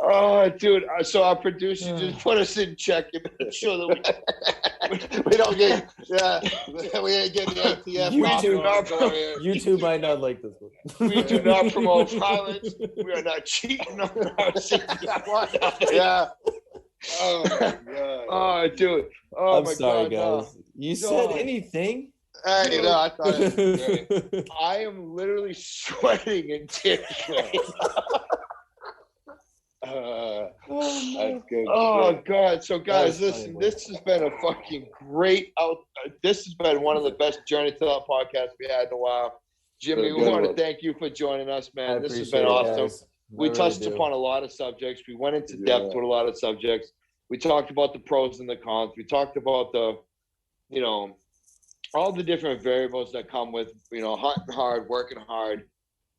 Oh, dude! So our producer just put us in check and make sure that we don't get we ain't getting the ATF. YouTube might not like this one. We do not promote violence. We are not cheating on our safety. Yeah. Oh my god. Oh, dude. Oh, I'm sorry, guys. You said anything? You know, I thought it was great. I am literally sweating in tears. That's good. Oh god! So guys, listen. This has been a fucking great this has been one of the best Journey to that podcast we had in a while. Jimmy, we want to thank you for joining us, man. This has been awesome. We touched upon a lot of subjects. We went into depth with a lot of subjects. We talked about the pros and the cons. We talked about the, all the different variables that come with, hunting hard, working hard,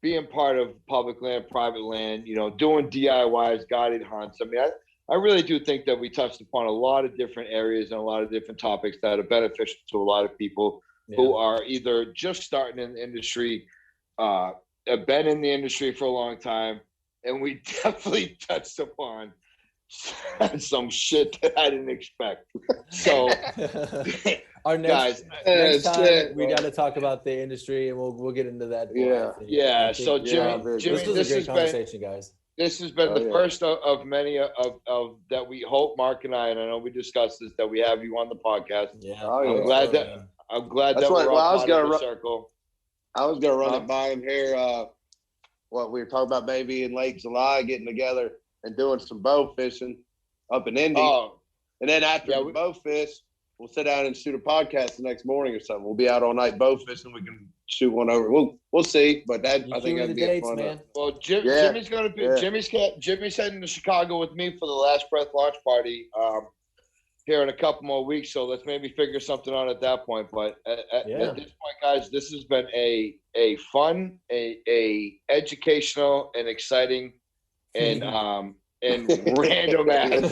being part of public land, private land, doing DIYs, guided hunts. I mean, I really do think that we touched upon a lot of different areas and a lot of different topics that are beneficial to a lot of people who are either just starting in the industry, have been in the industry for a long time, and we definitely touched upon some shit that I didn't expect. So, next time we got to talk about the industry, and we'll get into that. Yeah. So, Jimmy, this was a great conversation, guys. This has been the first of many of that we hope, Mark and I know we discussed this, that we have you on the podcast. Yeah. I'm glad that we're all part of the circle. I was gonna run it by him here. What we were talking about, maybe in late July, getting together and doing some bow fishing up in Indy. And then after the bow fish, we'll sit down and shoot a podcast the next morning or something. We'll be out all night bow fishing. We can shoot one over. We'll see, but I think that'd be a fun one. Well, Jimmy's gonna be Jimmy's heading to Chicago with me for the Last Breath launch party here in a couple more weeks. So let's maybe figure something out at that point. But at this point, guys, this has been a fun, a educational, and exciting, and random ass.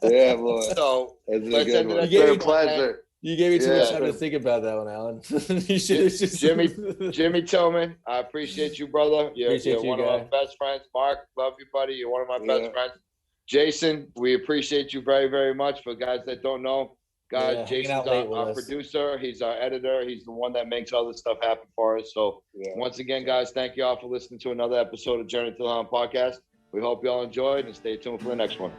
Yeah, boy. So let's end it. It's a pleasure. You gave me too much time to think about that one, Alan. You should just Jimmy Tillman, I appreciate you, brother. You're one of my best friends. Mark, love you, buddy. You're one of my best friends. Jason, we appreciate you very, very much. For guys that don't know, Jason's our producer. He's our editor. He's the one that makes all this stuff happen for us. So once again, guys, thank you all for listening to another episode of Journey to the Hunt podcast. We hope you all enjoyed, and stay tuned for the next one.